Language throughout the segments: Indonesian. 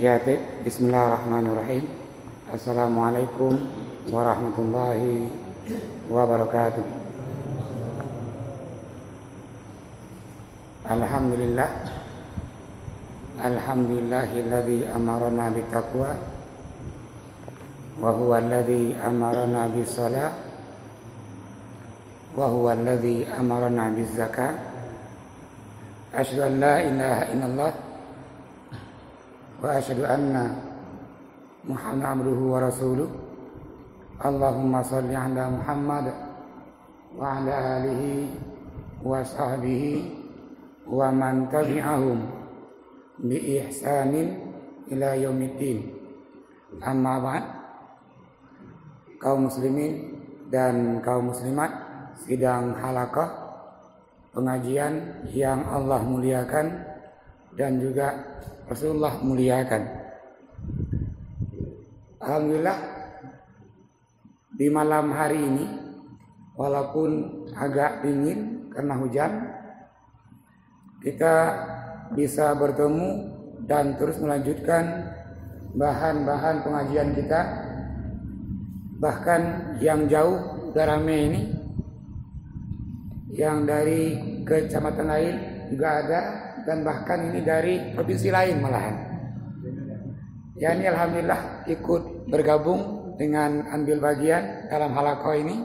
Ya, bismillahirrahmanirrahim. Assalamualaikum warahmatullahi wabarakatuh. Alhamdulillah. Alhamdulillahilladzi amarana bittaqwa wa huwa alladzi amarana bis-shalah wa huwa alladzi amarana biz-zakah. Asyhadu an la ilaha illallah wa asyhadu anna Muhammadan abduhu wa rasuluh. Allahumma shalli ala Muhammad wa ala alihi wa sahbihi wa man tabi'ahum bi ihsanin ila yaumiddin. Amma ba'd. Kaum muslimin dan kaum muslimat, sidang halaqah pengajian yang Allah muliakan dan juga Rasulullah muliakan. Alhamdulillah, di malam hari ini walaupun agak dingin karena hujan, kita bisa bertemu dan terus melanjutkan bahan-bahan pengajian kita. Bahkan yang jauh Darame ini, yang dari kecamatan lain juga ada, dan bahkan ini dari provinsi lain malahan. Ya, ini alhamdulillah ikut bergabung dengan ambil bagian dalam halaqah ini.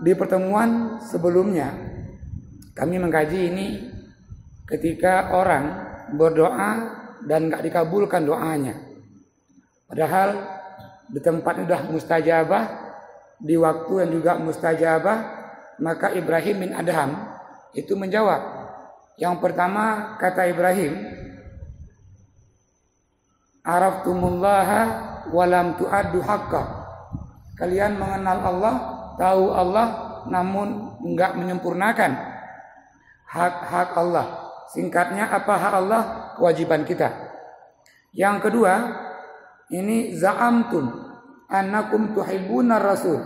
Di pertemuan sebelumnya kami mengkaji ini ketika orang berdoa dan gak dikabulkan doanya, padahal di tempat sudah mustajabah, di waktu yang juga mustajabah. Maka Ibrahim bin Adham itu menjawab. Yang pertama kata Ibrahim, araftumullaha walam tu'addu haqqa. Kalian mengenal Allah, tahu Allah, namun enggak menyempurnakan hak-hak Allah. Singkatnya, apa hak Allah? Kewajiban kita. Yang kedua, ini za'amtum annakum tuhibbuna rasul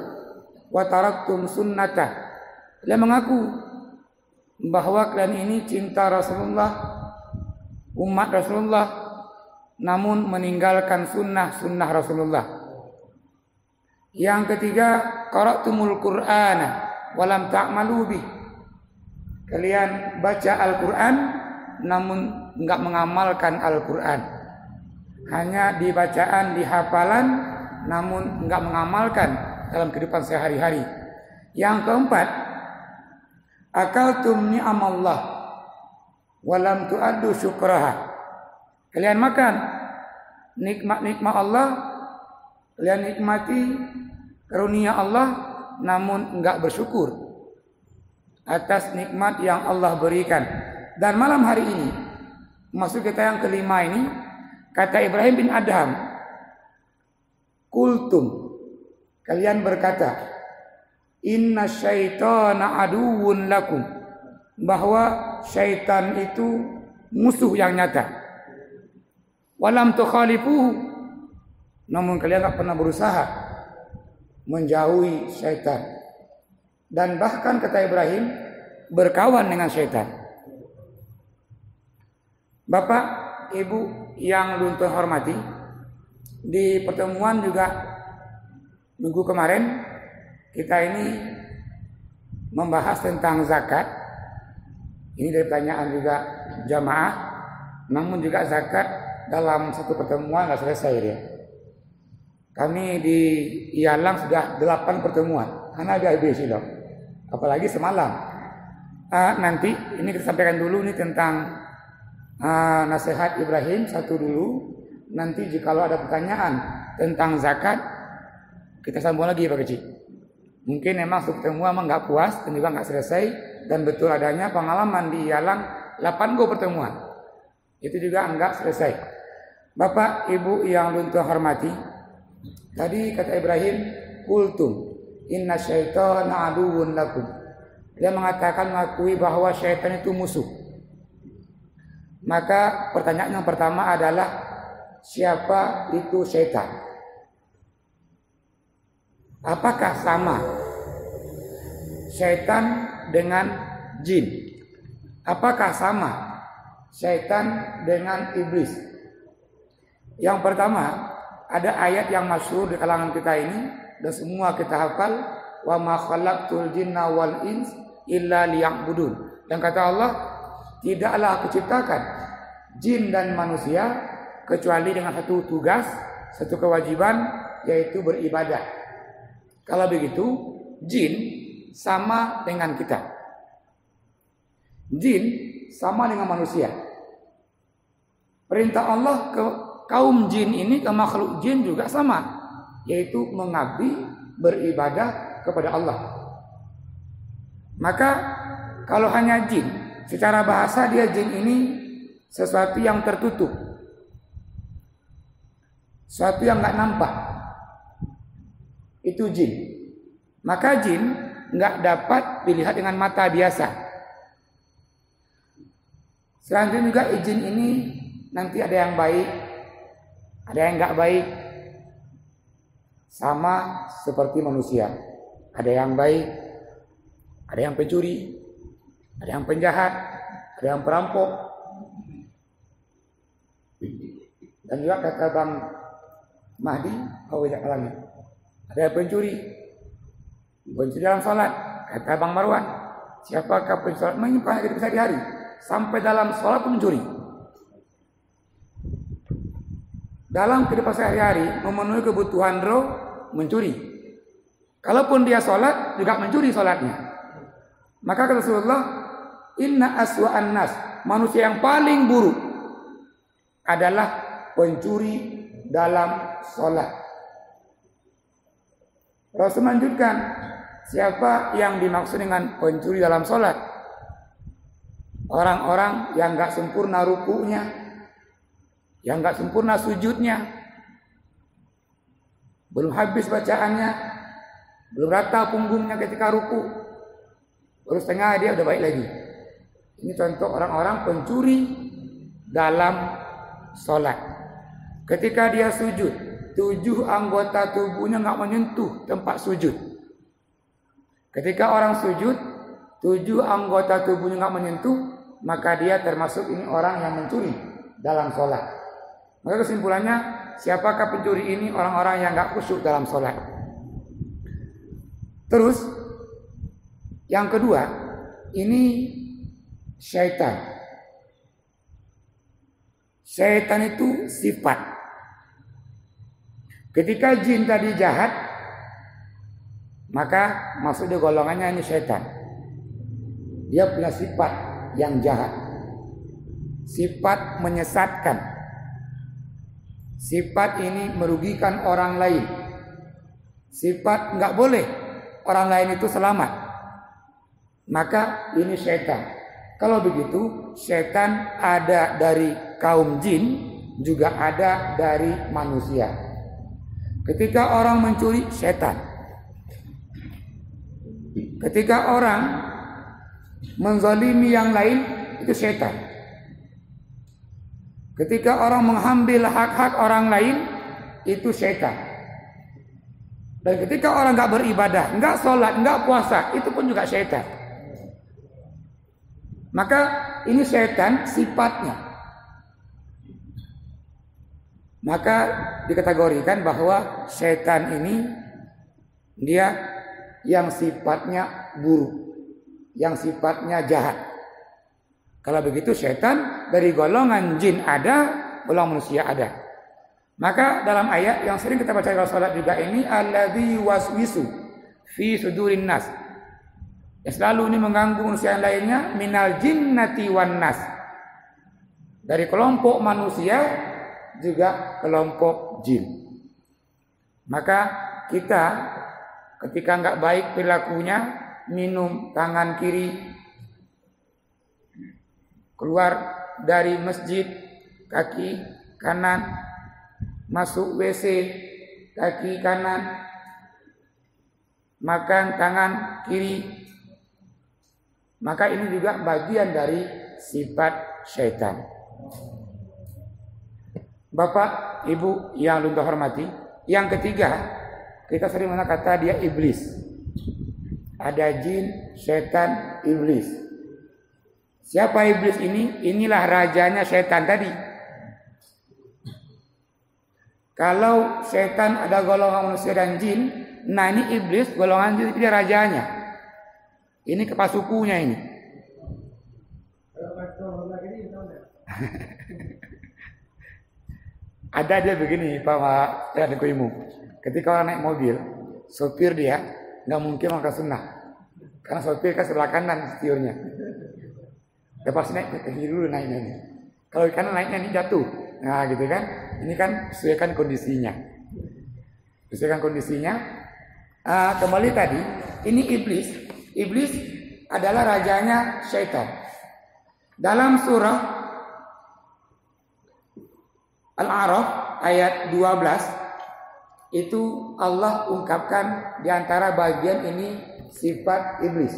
wa taraktum sunnatah. Kalian mengaku bahwa kalian ini cinta Rasulullah, umat Rasulullah, namun meninggalkan sunnah Rasulullah. Yang ketiga, qara'tumul Qur'ana walam ta'malu bih. Kalian baca Al-Qur'an namun enggak mengamalkan Al-Qur'an. Hanya di bacaan, di hafalan, namun enggak mengamalkan dalam kehidupan sehari-hari. Yang keempat, akaltum ni'amallah walam tu'addu syukraha. Kalian makan nikmat-nikmat Allah, kalian nikmati karunia Allah, namun enggak bersyukur atas nikmat yang Allah berikan. Dan malam hari ini, masuk kita yang kelima ini, kata Ibrahim bin Adham, kultum, kalian berkata, inna syaitana aduwwun lakum, bahwa syaitan itu musuh yang nyata. Walam tukhalifuhu, namun kalian tak pernah berusaha menjauhi syaitan. Dan bahkan kata Ibrahim, berkawan dengan syaitan. Bapak, Ibu yang luntur hormati, di pertemuan juga minggu kemarin kita ini membahas tentang zakat. Ini dari pertanyaan juga jamaah, namun juga zakat dalam satu pertemuan nggak selesai dia. Kami di Ialang sudah 8 pertemuan, karena ada habis loh. Apalagi semalam. Nanti ini kita sampaikan dulu nih tentang nasihat Ibrahim satu dulu. Nanti jika ada pertanyaan tentang zakat, kita sambung lagi Pak Kecil. Mungkin memang pertemuan memang nggak puas dan juga nggak selesai, dan betul adanya pengalaman di Ialang 8 pertemuan itu juga nggak selesai. Bapak Ibu yang luntur hormati, tadi kata Ibrahim, kultum inna syaitana aduwwun lakum. Dia mengatakan, mengakui bahwa syaitan itu musuh. Maka pertanyaan yang pertama adalah, siapa itu syaitan? Apakah sama syaitan dengan jin? Apakah sama syaitan dengan iblis. Yang pertama, ada ayat yang masyhur di kalangan kita ini dan semua kita hafal, wa ma khalaqtul jinna wal ins illa liya'budun. Dan kata Allah, tidaklah aku ciptakan jin dan manusia kecuali dengan satu tugas, satu kewajiban, yaitu beribadah. Kalau begitu, jin sama dengan kita. Jin sama dengan manusia. Perintah Allah ke kaum jin ini, ke makhluk jin juga sama, yaitu mengabdi, beribadah kepada Allah. Maka kalau hanya jin, secara bahasa dia jin ini sesuatu yang tertutup, sesuatu yang nggak nampak, itu jin. Maka jin nggak dapat dilihat dengan mata biasa. Selanjutnya juga jin ini nanti ada yang baik, ada yang nggak baik, sama seperti manusia. Ada yang baik, ada yang pencuri, ada yang penjahat, ada yang perampok. Dan juga kata Bang Mahdi, ada yang pencuri dalam salat. Kata Bang Marwan, siapakah pencuri salat menyimpan kehidupan sehari-hari, sampai dalam salat pun mencuri. Dalam kehidupan sehari-hari memenuhi kebutuhan roh, mencuri. Kalaupun dia sholat juga mencuri sholatnya. Maka kata Rasulullah, inna aswa'an nas, manusia yang paling buruk adalah pencuri dalam sholat. Rasul melanjutkan, siapa yang dimaksud dengan pencuri dalam sholat? Orang-orang yang gak sempurna rukunya, yang gak sempurna sujudnya, belum habis bacaannya, belum rata punggungnya ketika ruku, baru setengah dia udah baik lagi. Ini contoh orang-orang pencuri dalam sholat. Ketika dia sujud, 7 anggota tubuhnya nggak menyentuh tempat sujud. Ketika orang sujud, 7 anggota tubuhnya nggak menyentuh, maka dia termasuk ini orang yang mencuri dalam sholat. Maka kesimpulannya, siapakah pencuri ini? Orang-orang yang nggak khusyuk dalam sholat. Terus yang kedua, ini syaitan. Syaitan itu sifat. Ketika jin tadi jahat, maka maksudnya golongannya ini syaitan. Dia punya sifat yang jahat, sifat menyesatkan. Sifat ini merugikan orang lain. Sifat nggak boleh orang lain itu selamat. Maka ini syaitan. Kalau begitu, syaitan ada dari kaum jin, juga ada dari manusia. Ketika orang mencuri, syaitan. Ketika orang menzalimi yang lain, itu syaitan. Ketika orang mengambil hak-hak orang lain, itu syaitan. Dan ketika orang nggak beribadah, nggak sholat, nggak puasa, itu pun juga syaitan. Maka ini syaitan sifatnya. Maka dikategorikan bahwa syaitan ini dia yang sifatnya buruk, yang sifatnya jahat. Kalau begitu syaitan dari golongan jin ada, golongan manusia ada. Maka dalam ayat yang sering kita baca dalam salat juga ini, alladzi waswisu fi sudurin nas, yang selalu ini mengganggu manusia yang lainnya, minal jinnati wan nas, dari kelompok manusia juga kelompok jin. Maka kita ketika nggak baik perilakunya, minum tangan kiri, keluar dari masjid kaki kanan, masuk WC kaki kanan, makan tangan kiri, maka ini juga bagian dari sifat syaitan. Bapak, Ibu yang luntur hormati, yang ketiga, kita sering mengenal kata dia iblis. Ada jin, syaitan, iblis. Siapa iblis ini? Inilah rajanya setan tadi. Kalau setan ada golongan manusia dan jin, nah ini iblis golongan jin, dia rajanya. Ini kepala sukunya ini. Ada dia begini Pak Ilmu. Ketika orang naik mobil, sopir dia nggak mungkin makan sunnah, karena sopir kan sebelah kanan setiurnya. Dia pasti naik ke kiri dulu naiknya ini. Kalau kanan naiknya ini jatuh, nah gitu kan. Ini kan sesuaikan kondisinya. Sesuaikan kondisinya. Kembali tadi, ini iblis. Iblis adalah rajanya syaitan. Dalam surah Al-A'raf ayat 12 itu Allah ungkapkan di antara bagian ini sifat iblis.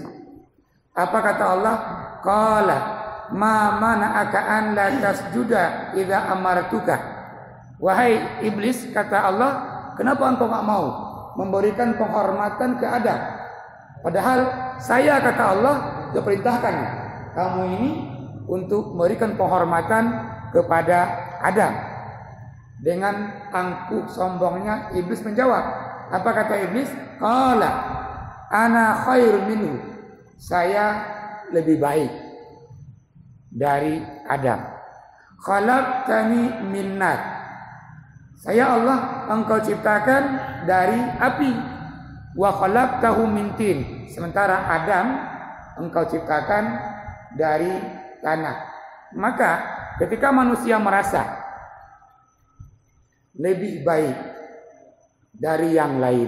Apa kata Allah? Qala ma mana'aka an la tasjuda idza amartuka. Wahai iblis, kata Allah, kenapa engkau enggak mau memberikan penghormatan ke Adam? Padahal saya, kata Allah, diperintahkan kamu ini untuk memberikan penghormatan kepada Adam. Dengan angkuh sombongnya iblis menjawab. Apa kata iblis? Qala ana khairun minhu. Saya lebih baik dari Adam. Khalaqtani min nar. Saya Allah, engkau ciptakan dari api. Wa khalaqtahu min tin. Sementara Adam engkau ciptakan dari tanah. Maka ketika manusia merasa lebih baik dari yang lain,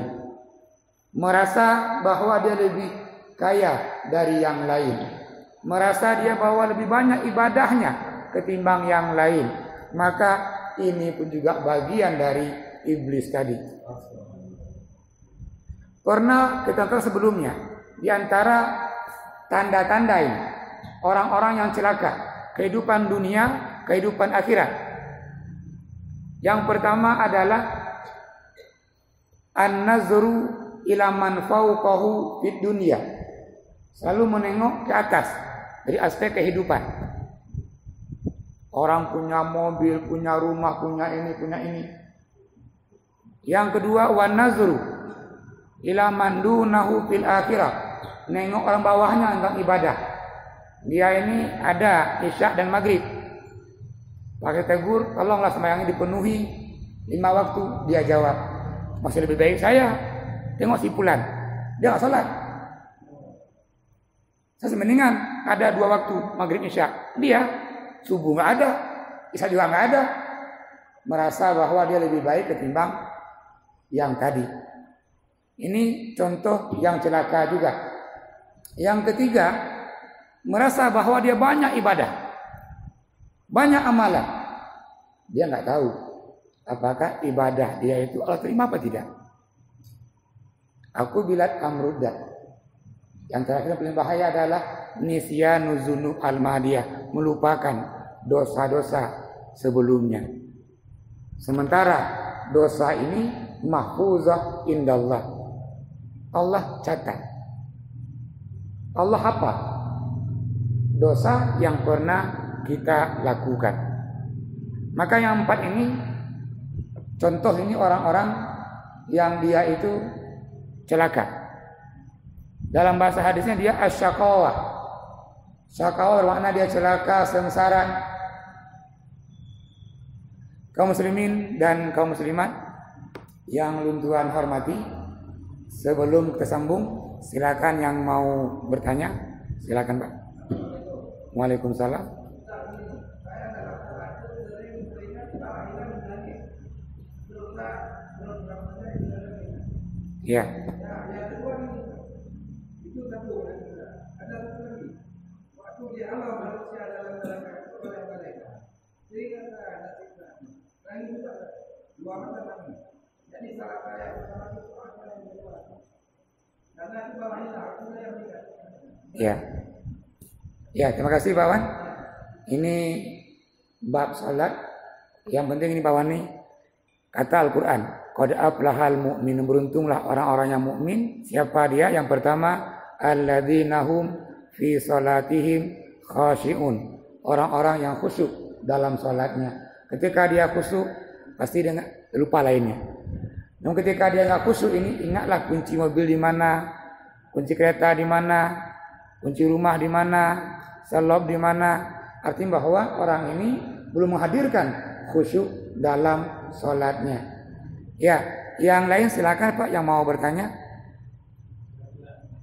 merasa bahwa dia lebih kaya dari yang lain, merasa dia bahwa lebih banyak ibadahnya ketimbang yang lain, maka ini pun juga bagian dari iblis tadi. Pernah kita tahu sebelumnya, di antara tanda-tanda ini orang-orang yang celaka, kehidupan dunia, kehidupan akhirat. Yang pertama adalah an-nazru ila man fawqahu fid dunya. Selalu menengok ke atas dari aspek kehidupan. Orang punya mobil, punya rumah, punya ini, punya ini. Yang kedua, wan nazru ila man dunahu fil akhirah. Nengok orang bawahnya tentang ibadah. Dia ini ada isya dan maghrib. Pakai tegur, tolonglah sembahyangnya dipenuhi 5 waktu. Dia jawab, masih lebih baik saya. Tengok si Fulan, dia nggak sholat. Saya mendingan ada 2 waktu maghrib isya. Dia subuh nggak ada, isya juga nggak ada. Merasa bahwa dia lebih baik ketimbang yang tadi. Ini contoh yang celaka juga. Yang ketiga, merasa bahwa dia banyak ibadah, banyak amalan. Dia nggak tahu apakah ibadah dia itu Allah terima apa tidak. Aku bilat amrudat. Yang terakhir paling bahaya adalah nisyanu dzunub al-madiyah, melupakan dosa-dosa sebelumnya. Sementara dosa ini mahfuzah indallah. Allah catat. Allah hafal dosa yang pernah kita lakukan. Maka yang 4 ini contoh ini orang-orang yang dia itu celaka. Dalam bahasa hadisnya dia asyaqawah. Syaqawah bermakna dia celaka, sengsara. Kaum muslimin dan kaum muslimat yang Tuhan hormati, sebelum kita sambung, silakan yang mau bertanya, silakan Pak. Waalaikumsalam. Ya. Ya. Ya, terima kasih Pak Wan. Ini bab salat. Yang penting ini Pak Wan nih, kata Al-Qur'an, qad aflahal mu'minun, beruntunglah orang-orang yang mukmin. Siapa dia? Yang pertama, alladzina hum fi salatihim khashi'un, orang-orang yang khusyuk dalam sholatnya. Ketika dia khusyuk pasti dia lupa lainnya. Namun ketika dia nggak khusyuk ini, ingatlah kunci mobil di mana, kunci kereta di mana, kunci rumah di mana, selop di mana. Artinya bahwa orang ini belum menghadirkan khusyuk dalam sholatnya. Ya, yang lain silakan Pak yang mau bertanya.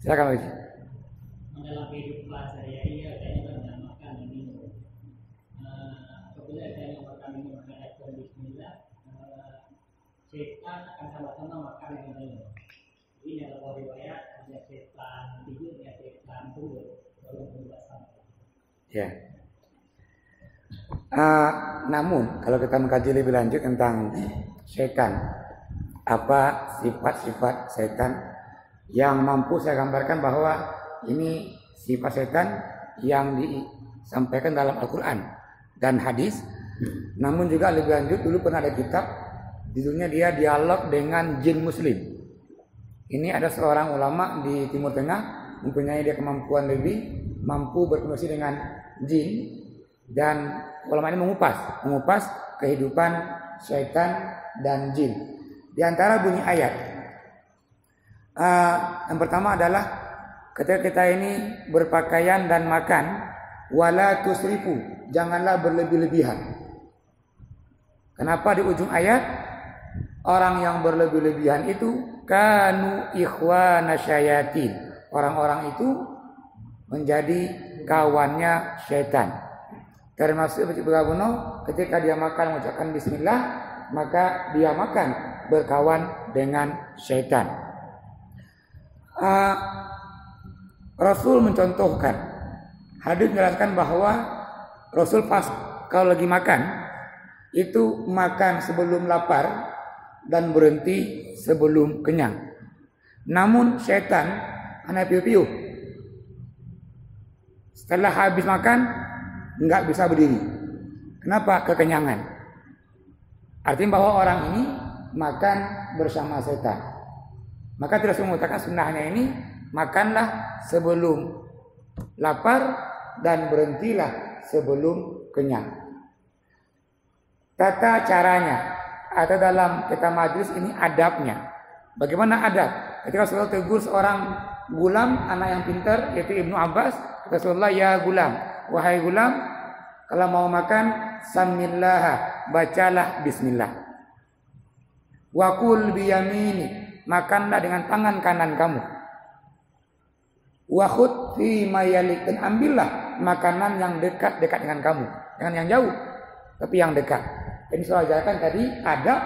Silakan Pak. Dalam kehidupan sehari-hari adanya dengan makan dan minum. Apabila adanya makan minum menghadapkan Bismillah, setan akan sama-sama makan dan minum. Ini adalah riwayat ada setan tidur dan setan turun lalu berbahasa. Ya. Namun kalau kita mengkaji lebih lanjut tentang setan, apa sifat-sifat setan yang mampu saya gambarkan bahwa ini sifat setan yang disampaikan dalam Al-Quran dan hadis. Namun juga lebih lanjut, dulu pernah ada kitab judulnya dia Dialog dengan Jin Muslim. Ini ada seorang ulama di Timur Tengah, mempunyai dia kemampuan lebih, mampu berkomunikasi dengan jin, dan ulama ini mengupas kehidupan syaitan dan jin. Di antara bunyi ayat yang pertama adalah ketika kita ini berpakaian dan makan, wala tusrifu, janganlah berlebih-lebihan. Kenapa di ujung ayat? Orang yang berlebih-lebihan itu kanu ikhwana syayatin. Orang-orang itu menjadi kawannya syaitan. Termasuk bergabuno ketika dia makan mengucapkan bismillah, maka dia makan berkawan dengan syaitan. Rasul mencontohkan, hadis menjelaskan bahwa Rasul pas kalau lagi makan itu makan sebelum lapar dan berhenti sebelum kenyang. Namun syaitan anak piu-piu, setelah habis makan enggak bisa berdiri. Kenapa? Kekenyangan. Artinya bahwa orang ini makan bersama setan. Maka tidak semua mengatakan sunnahnya ini makanlah sebelum lapar dan berhentilah sebelum kenyang. Tata caranya atau dalam kita majlis ini adabnya. Bagaimana adab? Ketika Rasulullah tegur seorang gulam, anak yang pintar, yaitu Ibnu Abbas, Rasulullah, ya gulam, wahai gulam, kalau mau makan samillah, bacalah bismillah. Wa kul biyamini, makanlah dengan tangan kanan kamu. Wa khud fi mayalik, dan ambillah makanan yang dekat-dekat dengan kamu, jangan yang jauh, tapi yang dekat. Ini soal ajarkan tadi adab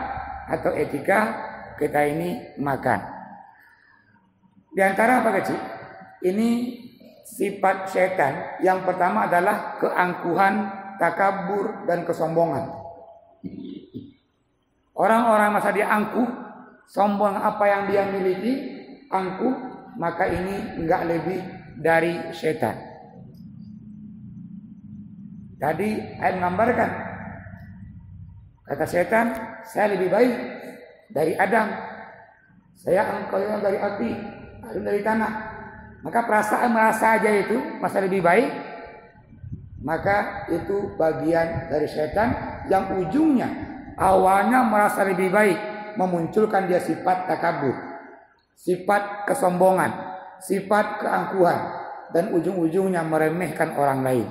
atau etika kita ini makan. Di antara apa kecil? Ini sifat syaitan. Yang pertama adalah keangkuhan, takabur, dan kesombongan. Orang-orang masa dia angkuh, sombong apa yang dia miliki, angkuh, maka ini enggak lebih dari syaitan. Tadi ayat menggambarkan, kata setan, saya lebih baik dari Adam, saya engkau dari api, Adam dari tanah. Maka perasaan merasa aja itu masa lebih baik, maka itu bagian dari setan yang ujungnya awalnya merasa lebih baik, memunculkan dia sifat takabur, sifat kesombongan, sifat keangkuhan, dan ujung-ujungnya meremehkan orang lain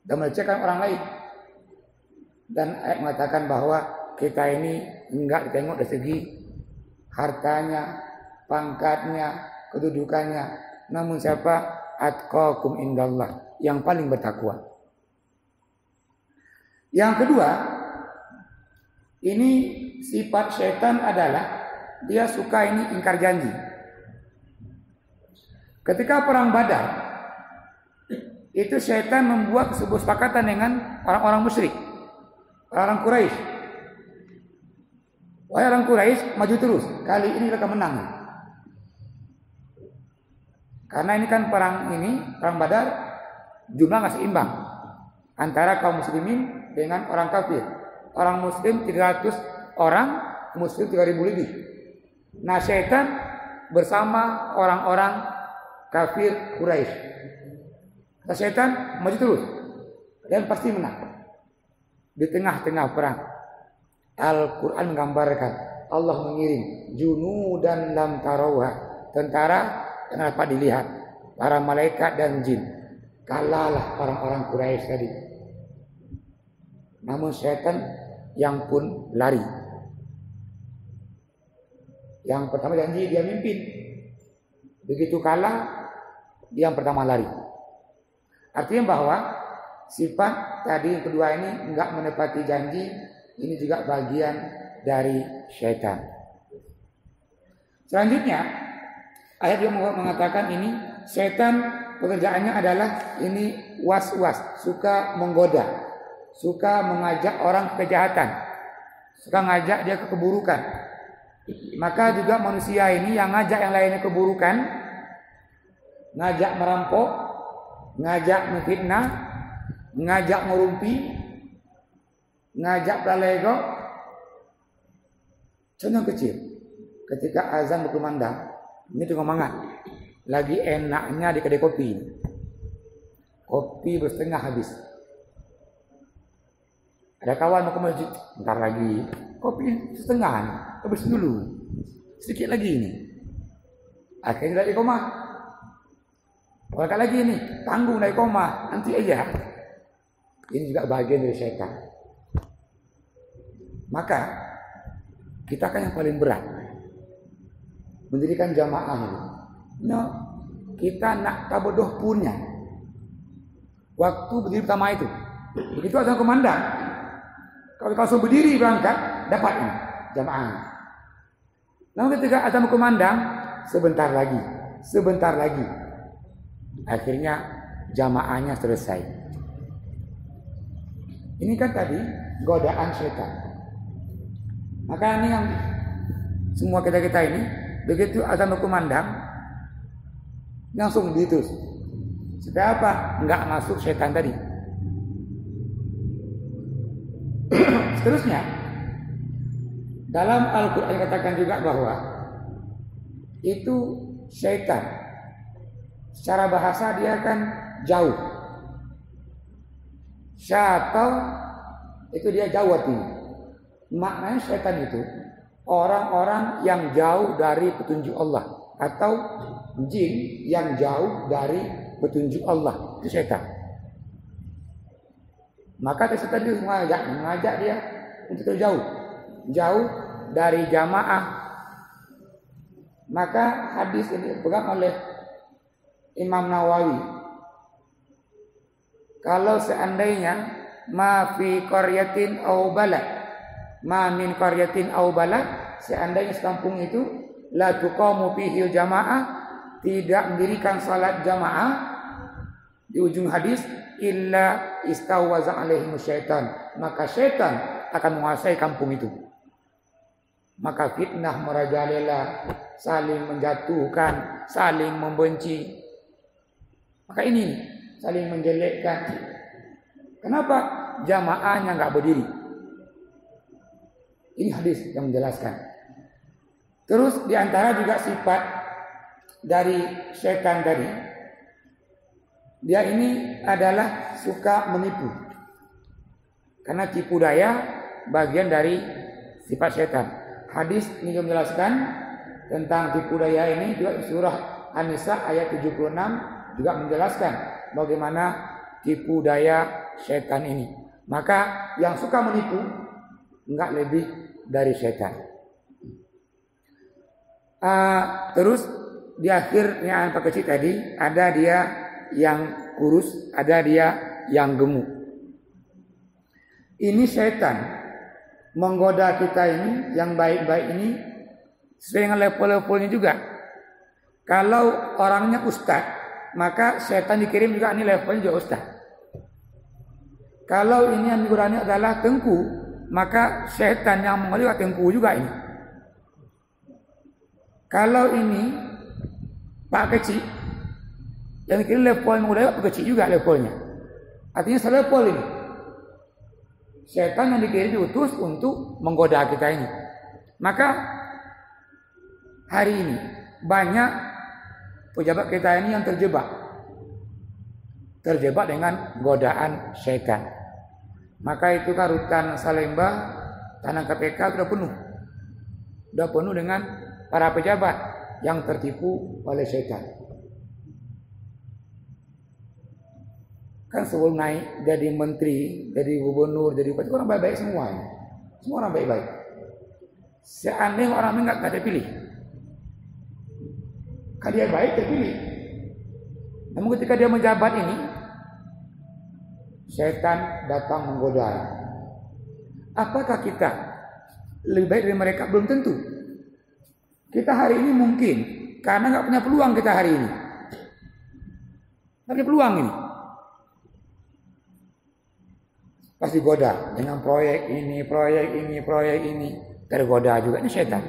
dan melecehkan orang lain. Dan ayat mengatakan bahwa kita ini enggak ditengok dari segi hartanya, pangkatnya, kedudukannya, namun siapa? Atqakum indallah, yang paling bertakwa. Yang kedua, ini sifat syaitan adalah dia suka ini ingkar janji. Ketika perang Badar, itu syaitan membuat sebuah kesepakatan dengan orang-orang musyrik, orang Quraisy. Wahai orang Quraisy, maju terus. Kali ini kita menang. Karena ini kan perang Badar, jumlah nggak seimbang antara kaum muslimin dengan orang kafir. Orang muslim 300 orang, muslim 3.000 lebih. Nah, syaitan bersama orang-orang kafir Quraisy. Setan maju terus dan pasti menang. Di tengah-tengah perang, Al-Quran menggambarkan Allah mengirim junudan lam tarawha, tentara yang dapat dilihat, para malaikat dan jin. Kalahlah orang-orang Quraisy tadi. Namun setan yang pun lari. Yang pertama janji dia mimpin. Begitu kalah, dia yang pertama lari. Artinya bahwa sifat tadi yang kedua ini enggak menepati janji, ini juga bagian dari syaitan. Selanjutnya, ayat yang mengatakan ini syaitan pekerjaannya adalah ini was-was, suka menggoda, suka mengajak orang ke kejahatan, suka ngajak dia ke keburukan. Maka juga manusia ini yang ngajak yang lainnya keburukan, ngajak merampok, ngajak memfitnah, ngajak merumpi, ngajak pralego. Contoh kecil, ketika azan berkumandang, ini tengah mangan, lagi enaknya di kedai kopi, kopi bersetengah habis. Ada kawan mau ke masjid, bentar lagi, kopi setengah, habis dulu, sedikit lagi ini. Akhirnya dari koma, berangkat lagi ini, tanggung dari koma, nanti aja. Ini juga bagian dari syaitan. Maka kita kan yang paling berat mendirikan jamaah ini. No, kita nak tabodoh punya. Waktu berdiri pertama itu, begitu azan kumandang, kalau langsung berdiri berangkat, dapat ini jamaah. Namun ketika azan kumandang, sebentar lagi, akhirnya jamaahnya selesai. Ini kan tadi godaan syaitan. Maka ini yang semua kita ini begitu azan berkumandang langsung ditus. Supaya apa? Enggak masuk syaitan tadi. Seterusnya dalam Al-Quran dikatakan juga bahwa itu syaitan secara bahasa dia kan jauh. Syaitan itu dia jauh artinya. Maknanya syaitan itu orang-orang yang jauh dari petunjuk Allah atau jin yang jauh dari petunjuk Allah, itu syaitan. Maka syaitan itu mengajak dia untuk jauh dari jamaah. Maka hadis ini dipegang oleh Imam Nawawi. Kalau seandainya ma fi qaryatin aw balad, ma min qaryatin aw balad, seandainya sekampung itu la tuqamu fihi jamaah, tidak mendirikan salat jamaah, di ujung hadis illa istawwaza alaihim syaitan, maka syaitan akan menguasai kampung itu. Maka fitnah merajalela, saling menjatuhkan, saling membenci. Maka ini saling menjelekkan. Kenapa? Jamaahnya enggak berdiri. Ini hadis yang menjelaskan. Terus diantara juga sifat dari syaitan tadi, dia ini adalah suka menipu. Karena tipu daya bagian dari sifat syaitan. Hadis ini menjelaskan tentang tipu daya ini juga surah An-Nisa ayat 76 juga menjelaskan bagaimana tipu daya syaitan ini. Maka yang suka menipu enggak lebih dari syaitan. Terus di akhirnya Pak Kecil tadi ada dia yang kurus, ada dia yang gemuk. Ini syaitan menggoda kita ini yang baik-baik ini sesuai dengan level-levelnya juga. Kalau orangnya ustaz, maka syaitan dikirim juga ini levelnya juga ustaz. Kalau ini yang digodanya adalah tengku, maka syaitan yang menggoda tengku juga ini. Kalau ini Pak Kecil, yang dikirim level menggoda Pak Kecil juga levelnya. Artinya selevel ini. Syaitan yang dikirim diutus untuk menggoda kita ini. Maka hari ini banyak pejabat kita ini yang terjebak terjebak dengan godaan syaitan. Maka itu kan rutan Salemba, tanah KPK sudah penuh dengan para pejabat yang tertipu oleh syaitan. Kan sebelum naik jadi menteri, jadi gubernur, jadi bupati, orang baik-baik semua orang baik-baik. Seandainya orang ini nggak terpilih, kalau dia baik terpilih. Namun ketika dia menjabat ini, syaitan datang menggoda. Apakah kita lebih baik dari mereka? Belum tentu. Kita hari ini mungkin karena nggak punya peluang kita hari ini. Nggak punya peluang ini. Pasti goda dengan proyek ini, tergoda juga ini syaitan.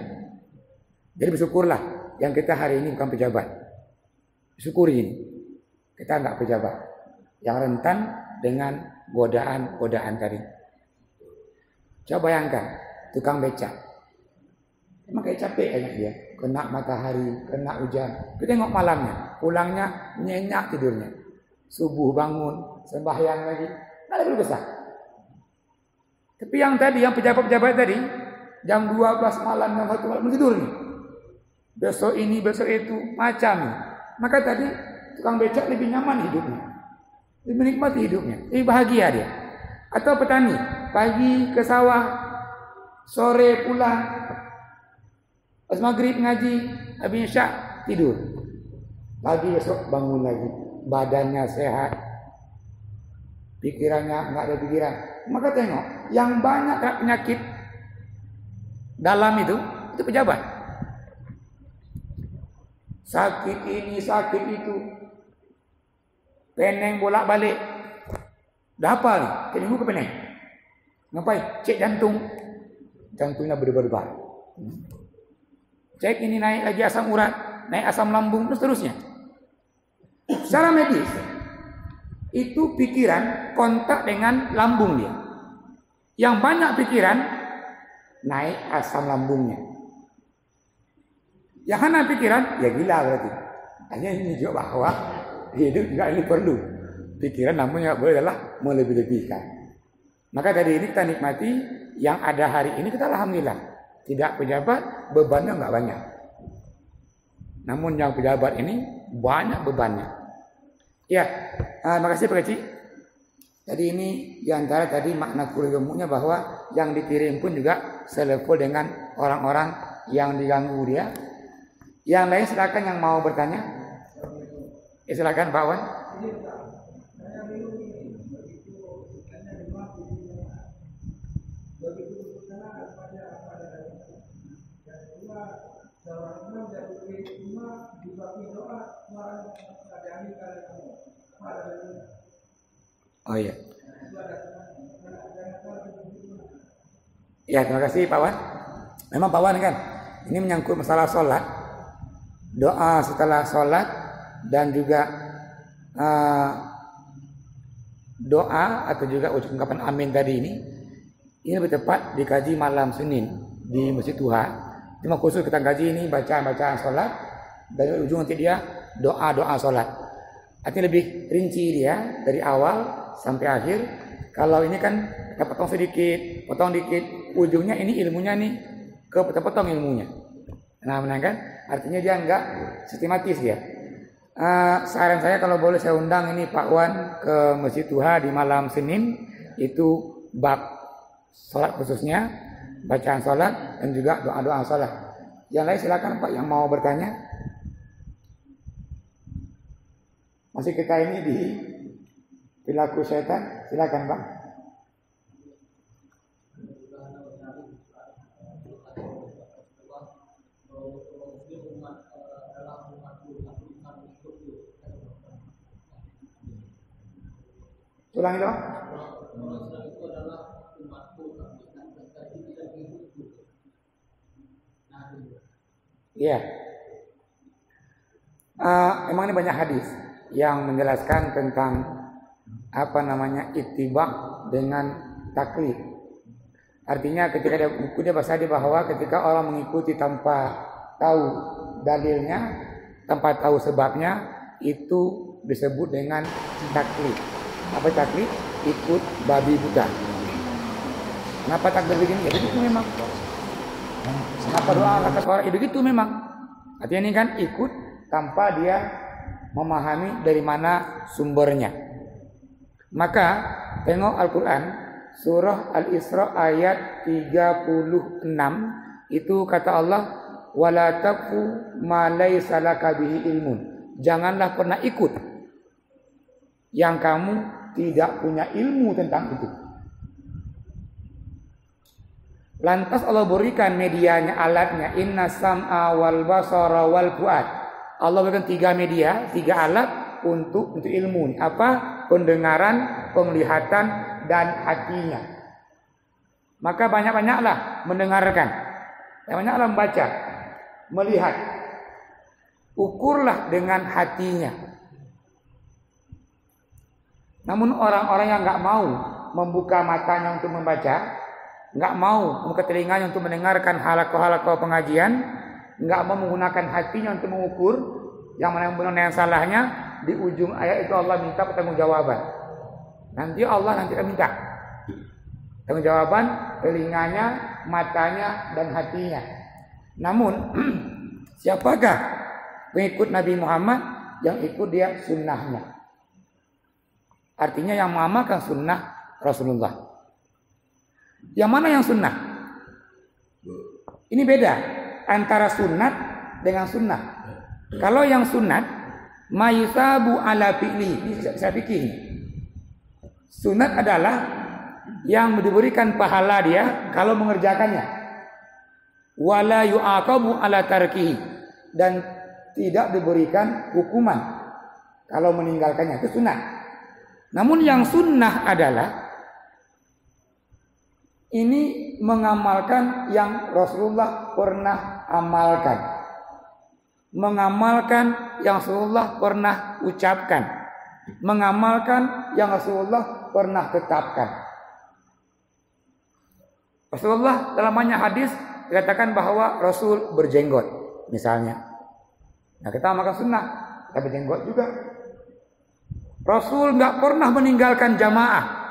Jadi bersyukurlah yang kita hari ini bukan pejabat. Syukuri ini. Kita nggak pejabat. Yang rentan dengan godaan tadi. Coba bayangkan tukang becak. Emang kayak capek aja dia. Kena matahari, kena hujan. Kita tengok malamnya, pulangnya nyenyak tidurnya. Subuh bangun, sembahyang lagi. Nggak ada besar. Tapi yang pejabat-pejabat tadi, jam 12 malam, jam 1 malam tidur nih. Besok ini, besok itu, macam nih. Maka tadi tukang becak lebih nyaman hidupnya. Lebih menikmati hidupnya, lebih bahagia dia. Atau petani, pagi ke sawah, sore pulang, pas maghrib ngaji, habis isya tidur. Pagi besok bangun lagi, badannya sehat, pikirannya nggak ada pikiran. Maka tengok, yang banyak penyakit dalam itu pejabat. Sakit ini, sakit itu, peneng bolak-balik. Dah apa nih? Ke minggu ke peneng. Ngapain? Cek jantung. Jantungnya berdebar-debar. Cek ini naik lagi asam urat, naik asam lambung, terus terusnya. Secara medis, itu pikiran kontak dengan lambung dia. Yang banyak pikiran, naik asam lambungnya. Yang hanya pikiran, ya gila berarti. Hanya ini juga bahwa hidup juga ini perlu. Pikiran namun nggak boleh adalah melebih-lebihkan. Maka dari ini kita nikmati yang ada hari ini, kita alhamdulillah. Tidak pejabat, bebannya nggak banyak. Namun yang pejabat ini banyak bebannya. Ya, terima kasih Pak Kecik. Jadi ini diantara tadi makna ilmunya bahwa yang dikirim pun juga selevel dengan orang-orang yang diganggu dia. Yang lain silakan yang mau bertanya. Silakan Pak Wan. Oh iya. Ya, terima kasih Pak Wan. Memang Pak Wan kan, ini menyangkut masalah sholat, doa setelah sholat dan juga doa atau juga ungkapan amin tadi ini lebih tepat dikaji malam Senin di Masjid Tuha. Cuma khusus kita kaji ini bacaan sholat, dari ujung nanti dia doa sholat. Artinya lebih rinci dia dari awal sampai akhir. Kalau ini kan kita potong dikit, ujungnya ini ilmunya nih kepotong ilmunya. Nah, benar kan? Artinya dia enggak sistematis dia. Saran saya kalau boleh saya undang ini Pak Wan ke Masjid Tuha di malam Senin, itu bab sholat khususnya, bacaan sholat dan juga doa-doa sholat. Yang lain silakan Pak yang mau bertanya. Masih kita ini di perilaku syaitan, silakan Pak. Ulangi dong. Iya. Emang ini banyak hadis yang menjelaskan tentang ittiba dengan taklid. Artinya ketika dia bahasa bahwa ketika orang mengikuti tanpa tahu dalilnya, tanpa tahu sebabnya, itu disebut dengan taklid. Apa taklid? Ikut babi buta. Kenapa takbir begini? Ya begitu memang. Kenapa doa angkat suara? Ya begitu memang. Artinya ini kan ikut tanpa dia memahami dari mana sumbernya. Maka tengok Al-Quran surah Al-Isra ayat 36 itu kata Allah, wala taqfu ma laysa laka bihi ilmun. Janganlah pernah ikut yang kamu tidak punya ilmu tentang itu. Lantas Allah berikan medianya, alatnya, inna sam'a wal basara wal fuad. Allah berikan 3 media, 3 alat untuk ilmu. Apa? Pendengaran, penglihatan, dan hatinya. Maka banyak-banyaklah mendengarkan, banyak-banyaklah membaca, melihat. Ukurlah dengan hatinya. Namun orang-orang yang nggak mau membuka matanya untuk membaca, nggak mau membuka telinganya untuk mendengarkan halaqah-halaqah pengajian, nggak mau menggunakan hatinya untuk mengukur yang mana yang benar yang salahnya, di ujung ayat itu Allah minta pertanggungjawaban. Nanti Allah minta pertanggungjawaban telinganya, matanya, dan hatinya. Namun siapakah pengikut Nabi Muhammad yang ikut dia sunnahnya? Artinya yang mengamalkan sunnah Rasulullah. Yang mana yang sunnah? Ini beda antara sunat dengan sunnah. Kalau yang sunat, mayusabu ala fi'li. Ini saya pikir. Sunat adalah yang diberikan pahala dia kalau mengerjakannya. Wala yu'aqabu ala tarkihi. Dan tidak diberikan hukuman kalau meninggalkannya. Itu sunat. Namun yang sunnah adalah ini mengamalkan yang Rasulullah pernah amalkan. Mengamalkan yang Rasulullah pernah ucapkan. Mengamalkan yang Rasulullah pernah tetapkan. Rasulullah dalam banyak hadis dikatakan bahwa Rasul berjenggot misalnya. Nah kita amalkan sunnah, kita berjenggot juga. Rasul nggak pernah meninggalkan jamaah.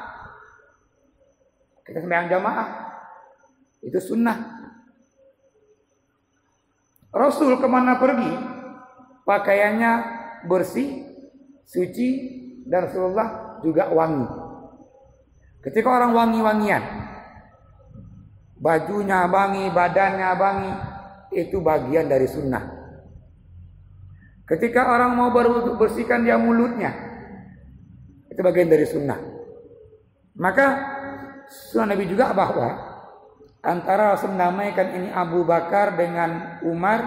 Kita sembahyang jamaah, itu sunnah. Rasul kemana pergi, pakaiannya bersih, suci, dan Rasulullah juga wangi. Ketika orang wangi-wangian, bajunya wangi, badannya wangi, itu bagian dari sunnah. Ketika orang mau bersihkan dia mulutnya, itu bagian dari sunnah. Maka sunnah Nabi juga bahwa antara Rasul menamaikan ini Abu Bakar dengan Umar,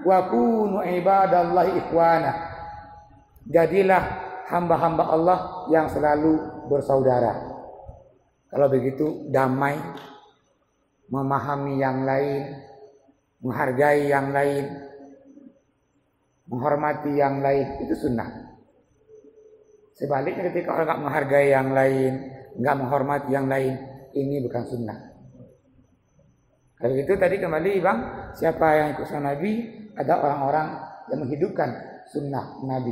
wa kunu ibadallahi ikhwana. Jadilah hamba-hamba Allah yang selalu bersaudara. Kalau begitu damai, memahami yang lain, menghargai yang lain, menghormati yang lain, itu sunnah. Sebaliknya ketika orang nggak menghargai yang lain, nggak menghormati yang lain, ini bukan sunnah. Kalau gitu tadi kembali bang, siapa yang ikut sunnah Nabi? Ada orang-orang yang menghidupkan sunnah Nabi.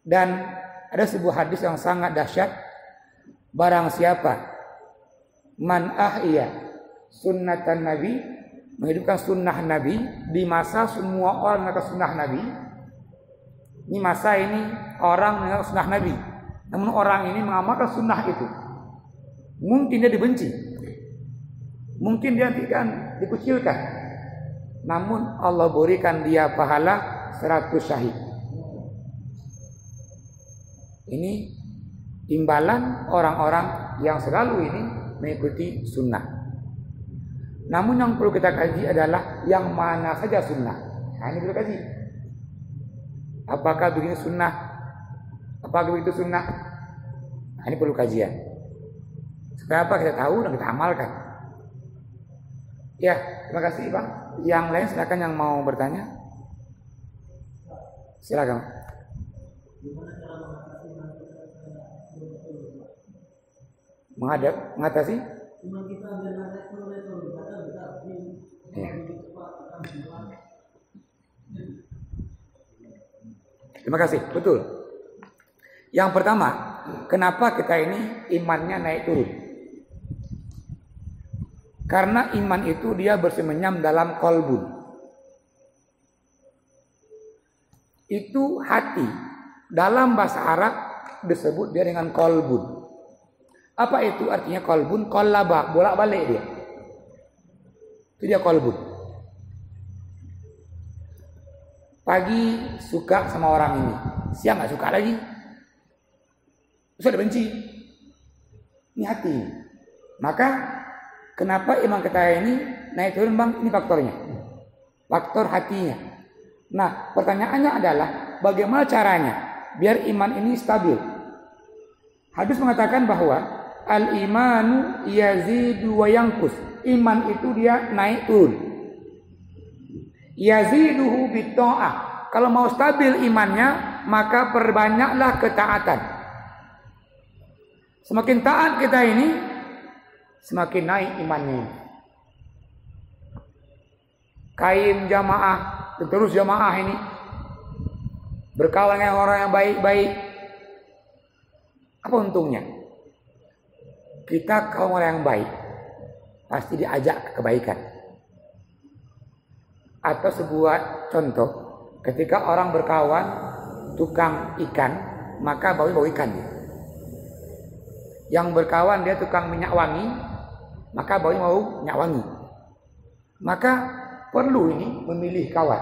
Dan ada sebuah hadis yang sangat dahsyat. Barang siapa man ahya sunnatan Nabi, menghidupkan sunnah Nabi di masa semua orang mengaku sunnah Nabi. Ini masa ini orang mengaku sunnah Nabi, namun orang ini mengamalkan sunnah itu. Mungkin dia dibenci, mungkin dia tidak dikucilkan, namun Allah berikan dia pahala 100 syahid. Ini imbalan orang-orang yang selalu ini mengikuti sunnah. Namun yang perlu kita kaji adalah yang mana saja sunnah. Nah, ini perlu kaji. Apakah begini sunnah? Apakah begitu sunnah? Nah, ini perlu kajian. Supaya apa? Kita tahu dan kita amalkan. Ya, terima kasih Bang. Yang lain silakan yang mau bertanya. Silakan. Mengatasi? Ya. Terima kasih, betul. Yang pertama, kenapa kita ini imannya naik turun? Karena iman itu dia bersemenyam dalam kolbun. Itu hati. Dalam bahasa Arab disebut dia dengan kolbun. Apa itu artinya kolbun? Kolaba, bolak-balik dia. Itu dia kolbun. Pagi suka sama orang ini, siang gak suka lagi. Sudah benci. Ini hati. Maka kenapa iman kita ini naik turun bang? Ini faktornya. Faktor hatinya. Nah pertanyaannya adalah bagaimana caranya biar iman ini stabil? Hadis mengatakan bahwa al-imanu yazidu wa yanqus. Iman itu dia naik turun. Yaziduhu bitta'ah. Kalau mau stabil imannya, maka perbanyaklah ketaatan. Semakin taat kita ini, semakin naik imannya. Kain jamaah, terus jamaah ini berkawan dengan orang yang baik-baik. Apa untungnya? Kita kaum orang yang baik, pasti diajak ke kebaikan. Atau sebuah contoh, ketika orang berkawan tukang ikan, maka bau ikan. Yang berkawan dia tukang minyak wangi, maka bau minyak wangi. Maka perlu ini memilih kawan.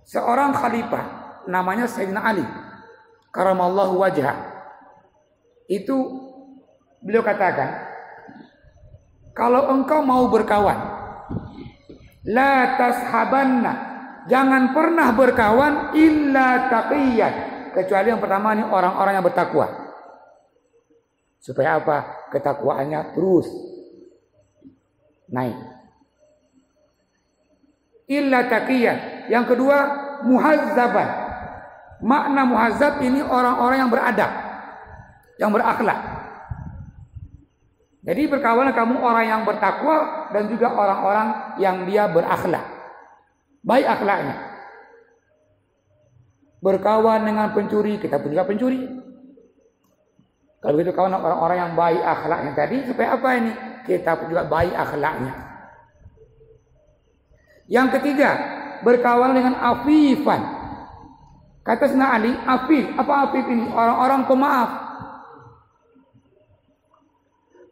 Seorang khalifah namanya Sayyidina Ali karamallahu wajhah. Itu beliau katakan, kalau engkau mau berkawan, la tashabanna, jangan pernah berkawan illa taqiyyan, kecuali yang pertama ini orang-orang yang bertakwa. Supaya apa? Ketakwaannya terus naik. Illa taqiyyan. Yang kedua, muhazzaban. Makna muhazzab ini orang-orang yang beradab, yang berakhlak. Jadi berkawanlah kamu orang yang bertakwa dan juga orang-orang yang dia berakhlak. Baik akhlaknya. Berkawan dengan pencuri, kita pun juga pencuri. Kalau begitu kawan orang-orang yang baik akhlaknya tadi, supaya apa ini? Kita pun juga baik akhlaknya. Yang ketiga, berkawan dengan afifan. Kata Sayyidina Ali, afif. Apa afif ini? Orang-orang pemaaf.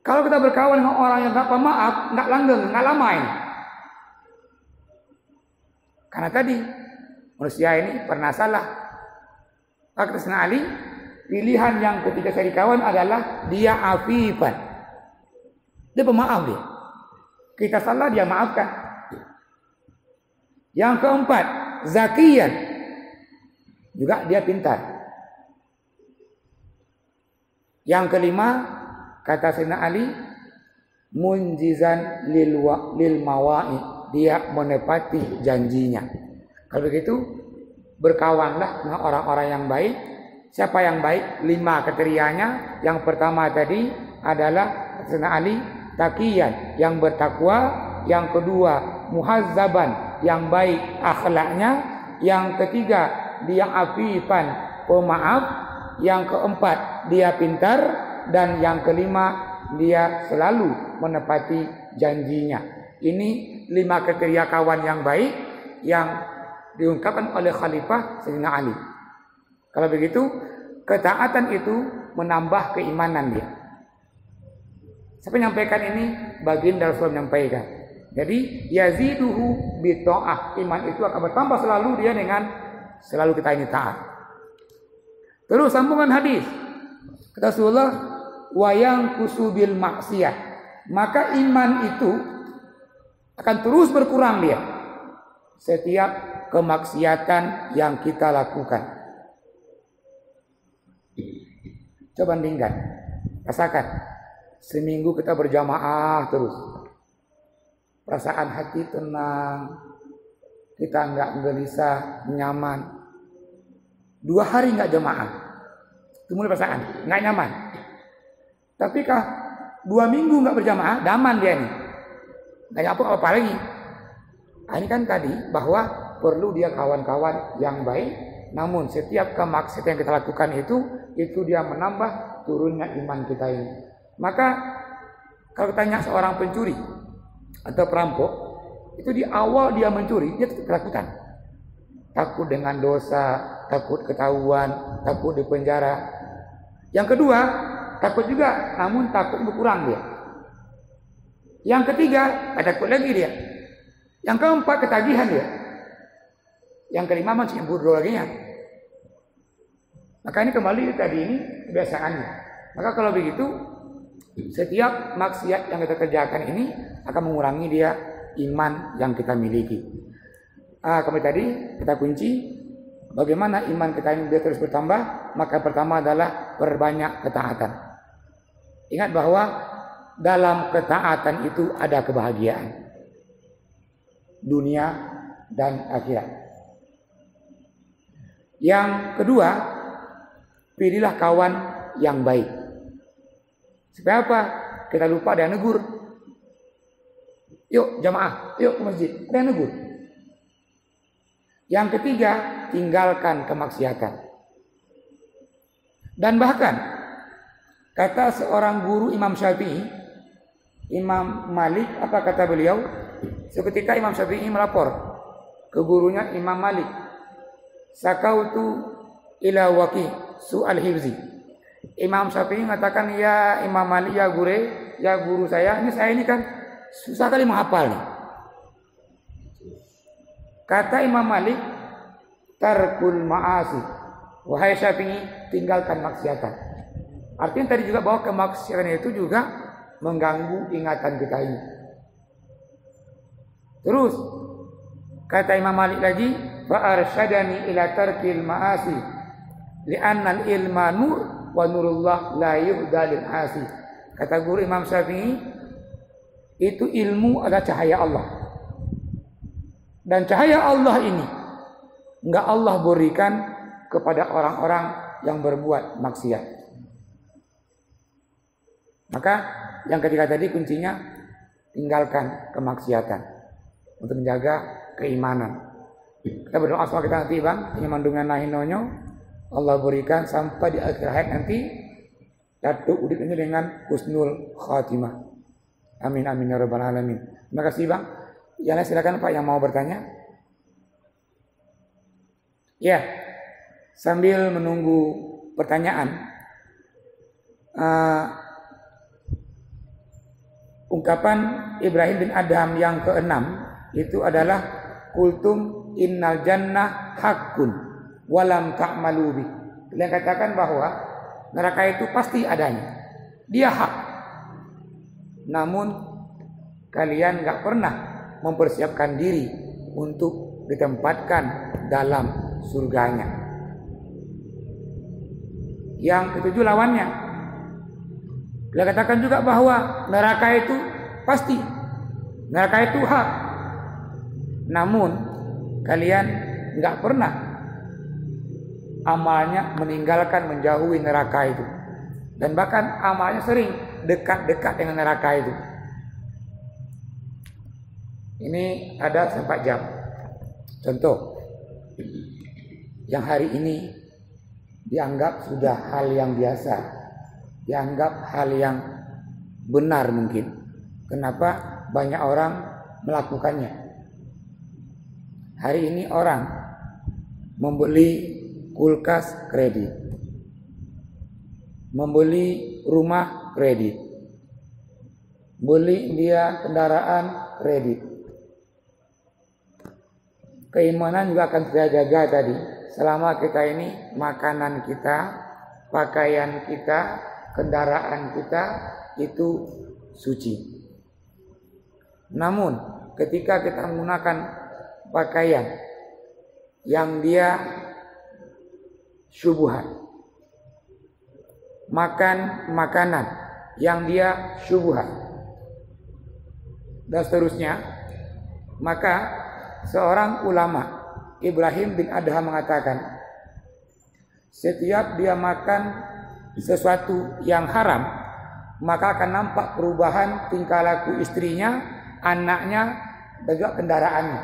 Kalau kita berkawan dengan orang yang tak pemaaf, nggak langgeng, nggak lama ini. Karena tadi manusia ini pernah salah. Kata Sayyidina Ali, pilihan yang ketiga saya dikawan adalah dia afifan. Dia pemaaf dia. Kita salah dia maafkan. Yang keempat, zakiyan. Juga dia pintar. Yang kelima, kata Sayyidina Ali, munjizan lil mawa'i, dia menepati janjinya. Kalau begitu, berkawanlah dengan orang-orang yang baik. Siapa yang baik? 5 kriterianya. Yang pertama tadi adalah Sayyidina Ali, taqiyan, yang bertakwa. Yang kedua, muhazzaban, yang baik akhlaknya. Yang ketiga, dia afifan, pemaaf. Yang keempat, dia pintar. Dan yang kelima, dia selalu menepati janjinya. Ini 5 kriteria kawan yang baik yang diungkapkan oleh Khalifah Sayyidina Ali. Kalau begitu, ketaatan itu menambah keimanan dia. Saya menyampaikan ini, baginda Rasul menyampaikan. Jadi yaziduhu bitta'ah, iman itu akan bertambah selalu dia dengan selalu kita ini taat. Terus sambungan hadis. Kata Rasulullah, wayang kusubil maksiyah, maka iman itu akan terus berkurang dia setiap kemaksiatan yang kita lakukan. Coba bandingkan, rasakan seminggu kita berjamaah terus, perasaan hati tenang, kita nggak gelisah, nyaman. 2 hari nggak jamaah, itu mulai perasaan nggak nyaman. Tapi kah 2 minggu nggak berjamaah, daman dia nih, nggak apa lagi. Ini kan tadi bahwa perlu dia kawan-kawan yang baik Namun setiap kemaksiatan yang kita lakukan itu dia menambah turunnya iman kita ini. Maka kalau tanya seorang pencuri atau perampok, itu di awal dia mencuri, dia tetap ketakutan. Takut dengan dosa, takut ketahuan, takut di penjara. Yang kedua, takut juga, namun takut berkurang dia. Yang ketiga, takut lagi dia. Yang keempat, ketagihan dia. Yang kelima, masih bodoh lagi ya. Maka ini kembali tadi ini kebiasaannya. Maka kalau begitu, setiap maksiat yang kita kerjakan ini akan mengurangi dia iman yang kita miliki. Kembali tadi kita kunci bagaimana iman kita ini biar terus bertambah. Maka pertama adalah perbanyak ketaatan. Ingat bahwa dalam ketaatan itu ada kebahagiaan dunia dan akhirat. Yang kedua, pilihlah kawan yang baik. Supaya apa? Kita lupa ada yang negur. Yuk jamaah, yuk ke masjid. Ada yang negur. Yang ketiga, tinggalkan kemaksiatan. Dan bahkan kata seorang guru Imam Syafi'i, Imam Malik, apa kata beliau? Seketika Imam Syafi'i melapor ke gurunya Imam Malik. Sakautu ila Waqi su'al hifzi. Imam Syafi'i mengatakan, ya Imam Malik, ya guru saya ini kan susah kali menghafal nih. Kata Imam Malik, tarkul ma'asi. Wahai Syafi'i, tinggalkan maksiatan. Artinya tadi juga bahwa kemaksiatan itu juga mengganggu ingatan kita ini. Terus kata Imam Malik lagi, fa arsyadani ila tarkil ma'asi li'anna al-ilma nur wa nurullah la yuhda lil 'asi. Kata guru Imam Syafi'i, itu ilmu adalah cahaya Allah. Dan cahaya Allah ini enggak Allah berikan kepada orang-orang yang berbuat maksiat. Maka yang ketiga tadi kuncinya tinggalkan kemaksiatan untuk menjaga keimanan. Kita berdoa sama kita nanti bang, ini mandungan nahinonyo Allah berikan sampai di akhir hayat nanti datuk udip ini dengan husnul khatimah. Amin amin ya rabbal alamin. Terima kasih bang. Ya, silakan Pak yang mau bertanya. Ya, sambil menunggu pertanyaan, ungkapan Ibrahim bin Adham yang ke-6 itu adalah kultum innal jannah haqqun walam ta'malu bi. Kalian katakan bahwa neraka itu pasti adanya, dia hak, namun kalian enggak pernah mempersiapkan diri untuk ditempatkan dalam surganya. Yang ketujuh lawannya, dia katakan juga bahwa neraka itu pasti, neraka itu hak, namun kalian enggak pernah amalnya meninggalkan menjauhi neraka itu, dan bahkan amalnya sering dekat-dekat dengan neraka itu. Ini ada 4 jam. Contoh, yang hari ini dianggap sudah hal yang biasa, dianggap hal yang benar mungkin. Kenapa banyak orang melakukannya? Hari ini orang membeli kulkas kredit, membeli rumah kredit, beli dia kendaraan kredit. Keimanan juga akan kita jaga tadi selama kita ini makanan kita, pakaian kita, kendaraan kita itu suci. Namun ketika kita menggunakan pakaian yang dia syubhat, makan makanan yang dia syubhat, dan seterusnya, maka seorang ulama Ibrahim bin Adham mengatakan, setiap dia makan sesuatu yang haram, maka akan nampak perubahan tingkah laku istrinya, anaknya, dan juga kendaraannya.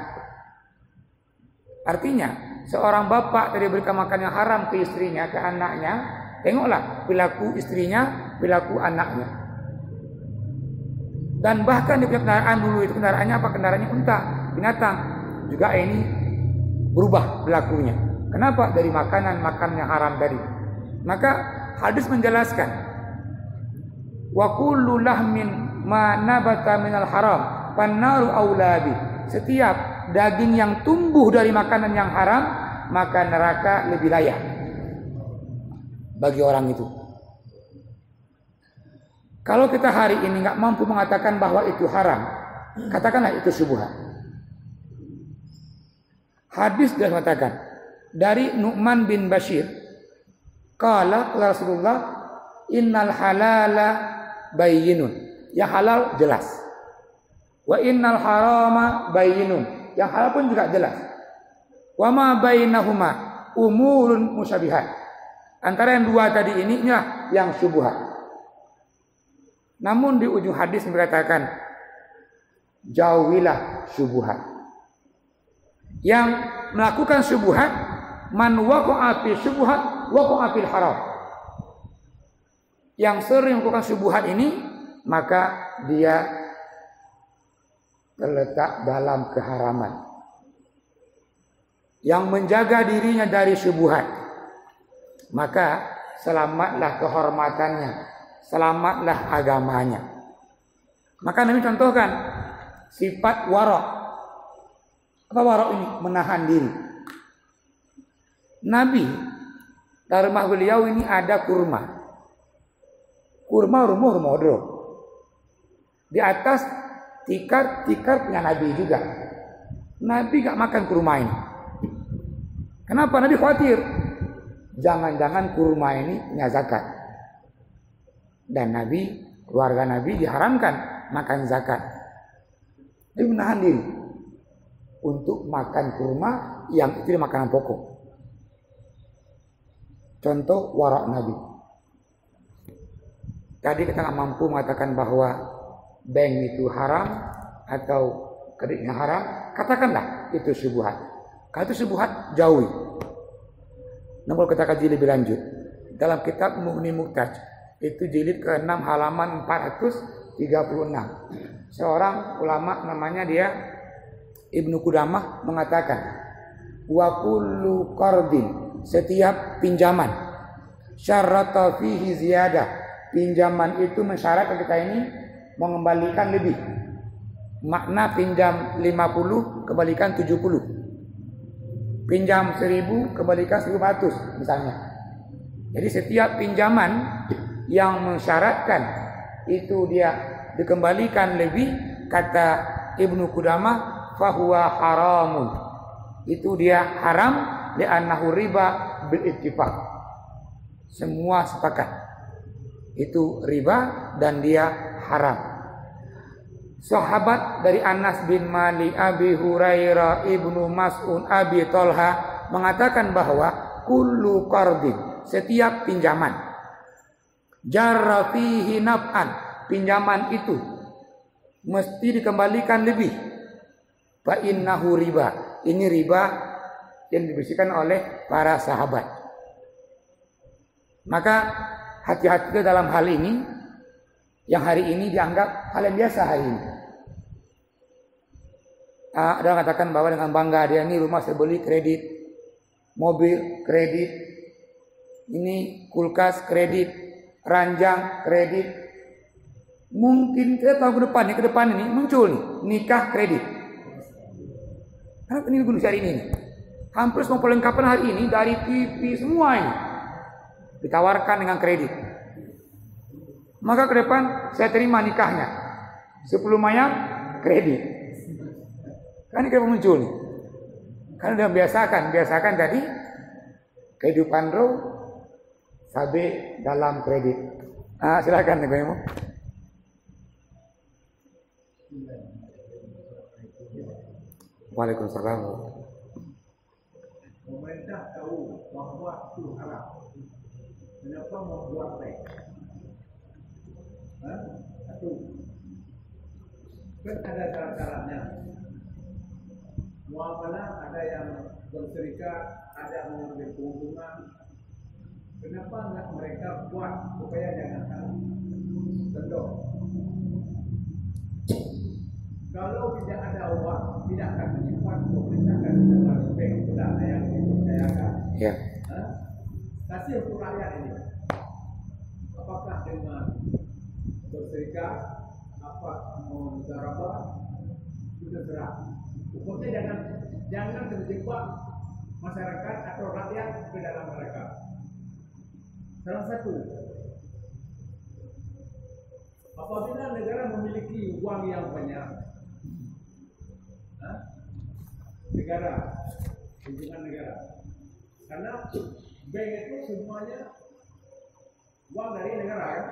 Artinya, seorang bapak tadi berikan makan yang haram ke istrinya, ke anaknya, tengoklah perilaku istrinya, perilaku anaknya. Dan bahkan di kendaraan dulu itu kendaraannya apa? Kendaraannya unta, binatang. Juga ini berubah perilakunya. Kenapa? Dari makanan yang haram tadi. Maka hadis menjelaskan, wa kullu lahmin ma nabata minal haram fannaru aulabi. Setiap daging yang tumbuh dari makanan yang haram, maka neraka lebih layak bagi orang itu. Kalau kita hari ini nggak mampu mengatakan bahwa itu haram, katakanlah itu syubhat. Hadis sudah mengatakan dari Nu'man bin Bashir, qala Rasulullah, innal halala bayyinun, yang halal jelas, wa innal harama bayyinun, yang halal pun juga jelas, wa ma bainahuma umurun musyabihat, antara yang dua tadi ini inilah yang syubhat. Namun di ujung hadis mengatakan, jauhilah syubhat. Yang melakukan syubhat, man waqa'a fi syubhat waqa'a fil haram. Yang sering melakukan syubhat ini, maka dia terletak dalam keharaman. Yang menjaga dirinya dari syubhat, maka selamatlah kehormatannya, selamatlah agamanya. Maka Nabi contohkan sifat wara'. Apa wara' ini? Menahan diri. Nabi, dari rumah beliau ini ada kurma. Kurma rumah odro. Di atas tikar punya Nabi juga. Nabi gak makan kurma ini. Kenapa? Nabi khawatir, jangan-jangan kurma ini punya zakat. Dan Nabi, keluarga Nabi diharamkan makan zakat. Nabi menahan diri untuk makan kurma yang itu makanan pokok. Contoh wara' Nabi. Tadi kita nggak mampu mengatakan bahwa bank itu haram atau kreditnya haram, katakanlah itu syubhat. Kalau itu syubhat, jauhi. Namun kita kaji lebih lanjut dalam kitab Mughni Muhtaj, itu jilid ke-6 halaman 436. Seorang ulama namanya dia Ibnu Qudamah mengatakan, wa kullu qardin, setiap pinjaman, syarata fihi ziyadah, pinjaman itu mensyaratkan kita ini mengembalikan lebih. Makna pinjam 50 kembalikan 70. Pinjam 1000 kembalikan 100 misalnya. Jadi setiap pinjaman yang mensyaratkan itu dia dikembalikan lebih, kata Ibnu Qudamah, fahuwa haramun, itu dia haram, li'annahu riba bil ittifaq, semua sepakat itu riba dan dia haram. Sahabat dari Anas bin Malik, Abi Hurairah, Ibnu Mas'ud, Abi Thalha mengatakan bahwa kullu qardin, setiap pinjaman, jarra fihi naf'an, pinjaman itu mesti dikembalikan lebih, fa innahu riba, ini riba yang dibersihkan oleh para sahabat. Maka hati-hati dalam hal ini, yang hari ini dianggap hal yang biasa hari ini. Ada yang katakan bahwa dengan bangga dia ini rumah saya beli kredit, mobil kredit, ini kulkas kredit, ranjang kredit. Mungkin kita tahu ke depan ini muncul nih nikah kredit. Karena ini dulu hari ini. Hampir semua perlengkapan hari ini dari TV semua ini ditawarkan dengan kredit. Maka ke depan saya terima nikahnya 10 mayang kredit. Kan ini kenapa muncul nih? Kan udah biasakan tadi kehidupan roh sabe dalam kredit. Silakan nih Ibu. Waalaikumsalam. Pemerintah tahu bahwa itu haram. Kenapa membuat baik? Satu, kan ada syarat-syaratnya. Muamalah ada yang berserikat, ada mengambil keuntungan. Kenapa nggak mereka buat supaya jangan kalah? Contoh, kalau tidak ada uang, tidak akan menyimpan pemerintah akan menyimpan bank dana yang dipercayakan. Ya. Kasih untuk rakyat ini. Apakah dengan berserikat, apa mau musyarakat, sudah serah. Pokoknya jangan terjebak masyarakat atau rakyat ke dalam mereka. Salah satu, apabila negara memiliki uang yang banyak, negara, hubungan negara, karena bank itu semuanya uang dari negara ya.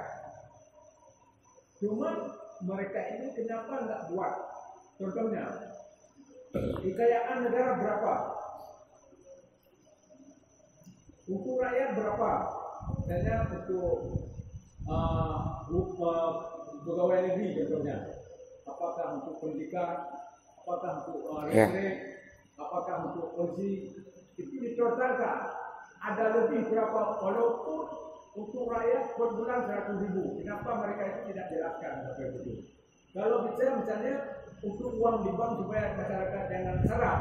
Cuma mereka ini kenapa nggak buat? Contohnya, kekayaan negara berapa? Untuk rakyat berapa? Misalnya untuk pegawai negeri contohnya, apakah untuk pendidikan, apakah untuk listrik, apakah untuk polisi, itu ditotalkan ada lebih berapa, walaupun untuk rakyat per bulan 100.000. Kenapa mereka itu tidak jelaskan sampai itu? Kalau misalnya untuk uang di bank supaya masyarakat jangan salah,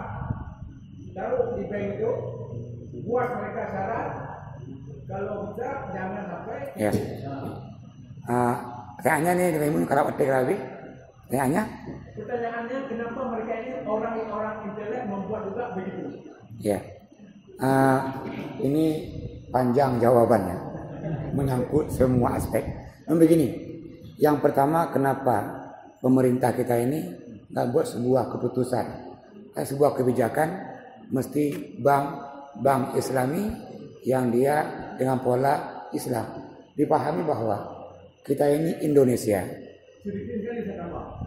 taruh di bank itu, buat mereka salah. Kalau bisa jangan sampai. Ya. Pertanyaannya nih dari kalau petik lagi. Pertanyaannya kenapa mereka ini orang-orang intelek membuat juga begitu? Ya. Ini panjang jawabannya, menyangkut semua aspek. Begini, yang pertama kenapa pemerintah kita ini nggak buat sebuah keputusan, sebuah kebijakan mesti bank Islami yang dia dengan pola Islam. Dipahami bahwa kita ini Indonesia. Sedikit kali saya tambah.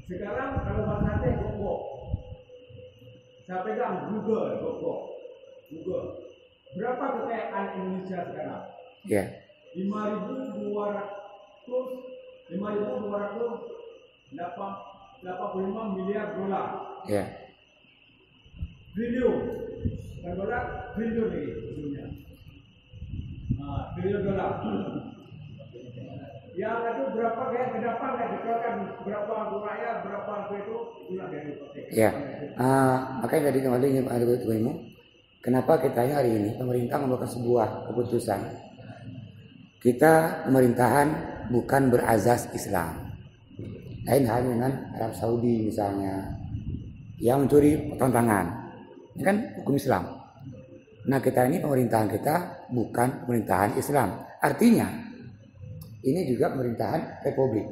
Sekarang kalau bahasanya Google, saya pegang Google. Berapa kekayaan Indonesia sekarang? Ya. 5.285 miliar dolar. Ya. Triliun. Dan dolar triliun lagi sebenarnya. Triliun dolar. Yang itu berapa kayak ke depan kayak dikeluarkan berapa rakyat berapa itu bulan dari protek. Ya. Makanya tadi kembali Ibu, kenapa kita hari ini pemerintah membuat sebuah keputusan. Kita pemerintahan bukan berazas Islam. Lain hal dengan Arab Saudi misalnya yang mencuri potong tangan. Ini kan hukum Islam. Nah, kita ini pemerintahan kita bukan pemerintahan Islam. Artinya ini juga pemerintahan republik.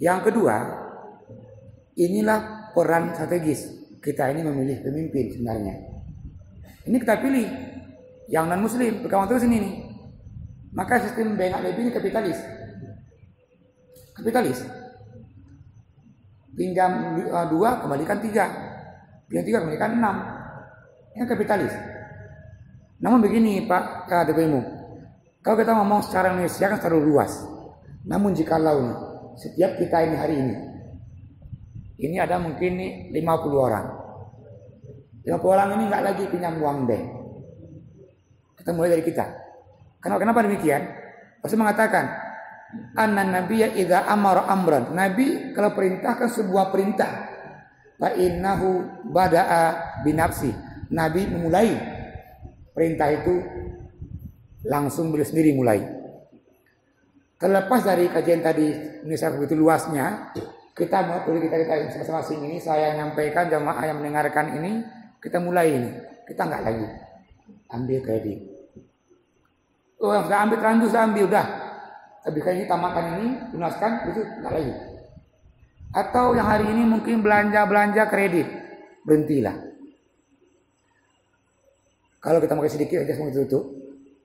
Yang kedua, inilah peran strategis. Kita ini memilih pemimpin sebenarnya. Ini kita pilih yang non muslim, berkawan terus ini nih. Maka sistem BNHB ini kapitalis. Pinjam 2 kembalikan 3. Pinjam 3 kembalikan 6. Ini kapitalis. Namun begini Pak DPMU, kalau kita ngomong secara Indonesia kan terlalu luas. Namun jikalau setiap kita ini hari ini ada mungkin nih 50 orang. 50 orang ini nggak lagi pinjam uang bank. Kita mulai dari kita. Kenapa demikian? Rasul mengatakan, Anan nabiyya idza amara amran. Nabi kalau perintahkan sebuah perintah, fa innahu bada'a binafsi. Nabi memulai perintah itu langsung beliau sendiri mulai. Terlepas dari kajian tadi Indonesia begitu luasnya, kita masing-masing ini saya nyampaikan jamaah yang mendengarkan ini, kita mulai ini. Kita nggak lagi ambil kredit. Oh, yang sudah ambil terlanjur saya ambil udah. Tapi kan ini tamakan ini, lunaskan itu nggak lagi. Atau yang hari ini mungkin belanja kredit, berhentilah. Kalau kita pakai sedikit aja semua tutup.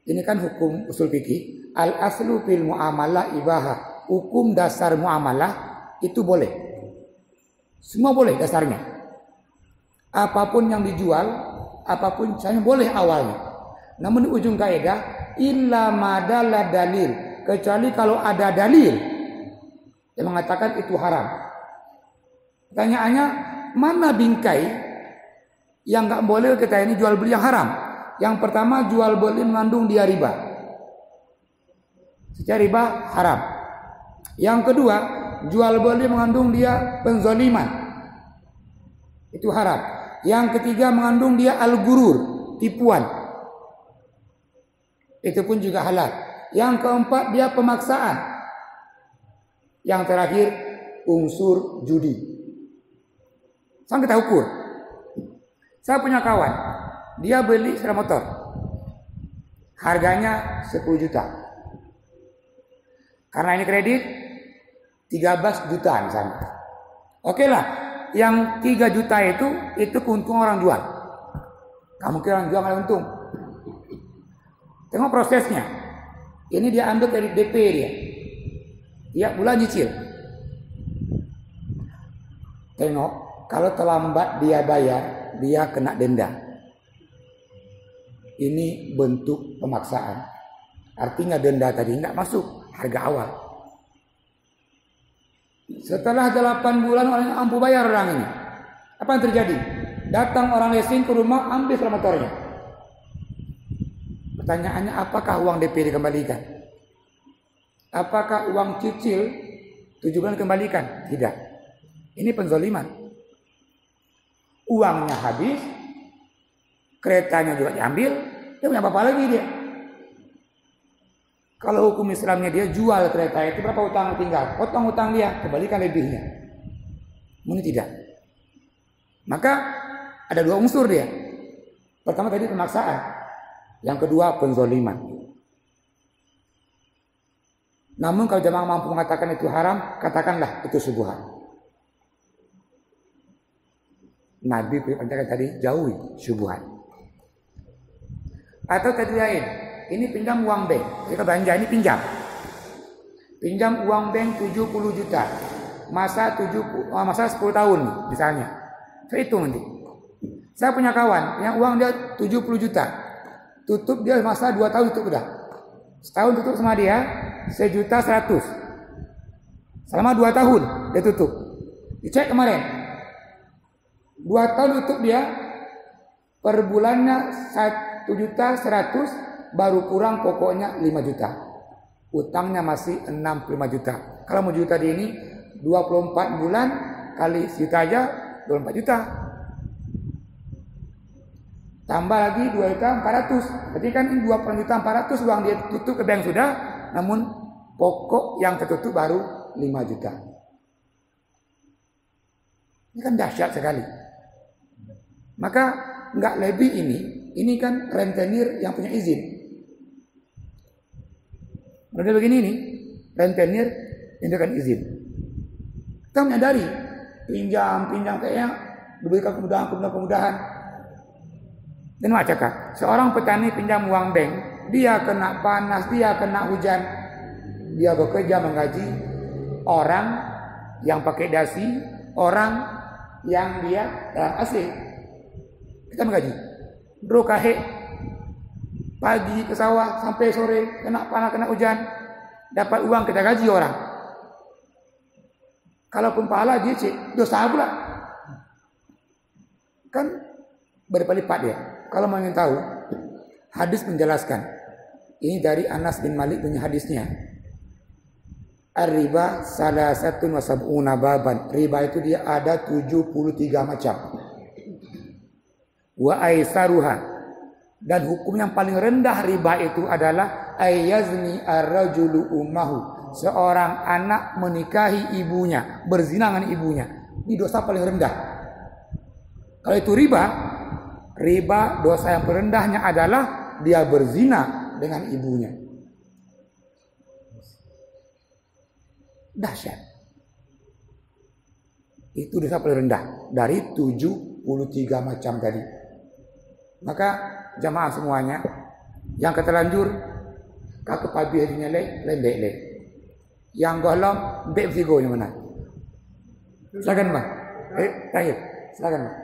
Ini kan hukum usul fikih. Al aslu fil muamalah ibahah. Hukum dasar muamalah itu boleh. Semua boleh dasarnya. Apapun yang dijual, apapun saya boleh awalnya. Namun di ujung kaidah illa madalla dalil, kecuali kalau ada dalil yang mengatakan itu haram. Pertanyaannya, mana bingkai Yang nggak boleh kita ini jual beli yang haram. Yang pertama, jual beli mengandung dia riba. Secara riba haram. Yang kedua, jual beli mengandung dia penzaliman. Itu haram. Yang ketiga, mengandung dia al-gurur, tipuan. Itu pun juga halal. Yang keempat, dia pemaksaan. Yang terakhir, unsur judi. Sekarang kita ukur. Saya punya kawan, dia beli sepeda motor. Harganya 10 juta. Karena ini kredit 13 juta misalnya. Oke lah, yang 3 juta itu keuntungan orang jual. Kamu kira orang jual nggak untung? Tengok prosesnya. Ini dia ambil dari DP dia. Tiap bulan nyicil. Tengok, kalau terlambat dia bayar, dia kena denda. Ini bentuk pemaksaan. Artinya denda tadi nggak masuk harga awal. Setelah 8 bulan orang mampu bayar orang ini. Apa yang terjadi? Datang orang leasing ke rumah, ambil sepeda motornya. Pertanyaannya, apakah uang DP dikembalikan? Apakah uang cicil 7 bulan dikembalikan? Tidak. Ini penzaliman. Uangnya habis, keretanya juga diambil, dia punya apa lagi dia? Kalau hukum Islamnya dia jual kereta itu, berapa utang tinggal? Potong utang dia, kembalikan lebihnya. Ini tidak. Maka ada 2 unsur dia. Pertama tadi pemaksaan, yang kedua penzaliman. Namun kalau jamaah mampu mengatakan itu haram, katakanlah itu subuhan. Nabi perintahkan tadi jauhi subuhan. Atau tadi lain, ini pinjam uang bank. Kita belanja ini pinjam. Pinjam uang bank 70 juta. Masa 10 tahun misalnya. Saya hitung nanti. Saya punya kawan yang uang dia 70 juta. Tutup dia masa 2 tahun tutup udah. Setahun tutup sama dia 1.100.000. Selama 2 tahun dia tutup. Dicek kemarin. 2 tahun tutup dia, per bulannya 1.100.000, baru kurang pokoknya 5 juta. Utangnya masih 65 juta. Kalau mau juta di ini 24 bulan kali juta aja 24 juta. Tambah lagi 2.400.000. Berarti kan ini 2.400.000 uang dia tutup ke bank sudah, namun pokok yang tertutup baru 5 juta. Ini kan dahsyat sekali. Maka nggak lebih ini kan rentenir yang punya izin. Model begini nih, rentenir yang dengan izin. Kita menyadari pinjam kayaknya diberikan kemudahan. Dan macakah, seorang petani pinjam uang bank, dia kena panas, dia kena hujan, dia bekerja menggaji orang yang pakai dasi, orang yang dia AC. Kita menggaji. Bro kahek, pagi ke sawah sampai sore, kena panas, kena hujan, dapat uang kita gaji orang. Kalaupun pahala dia cek, dosa pula. Kan berlipat-lipat dia. Kalau mau ingin tahu, hadis menjelaskan. Ini dari Anas bin Malik punya hadisnya. Ar-riba salasatun wa sab'una baban. Riba itu dia ada 73 macam. Wa aisaruha. Dan hukum yang paling rendah riba itu adalah ayyazni ar-rajulu ummahu. Seorang anak menikahi ibunya, berzina dengan ibunya. Ini dosa paling rendah. Kalau itu riba dosa yang terendahnya adalah dia berzina dengan ibunya. Dahsyat. Itu dosa paling rendah dari 73 macam tadi. Maka jamaah semuanya yang keterlanjur kakek pabi hadinya lembek. Yang golong bek figo yang mana? Silakan Bang. Tahir. Silakan Bang.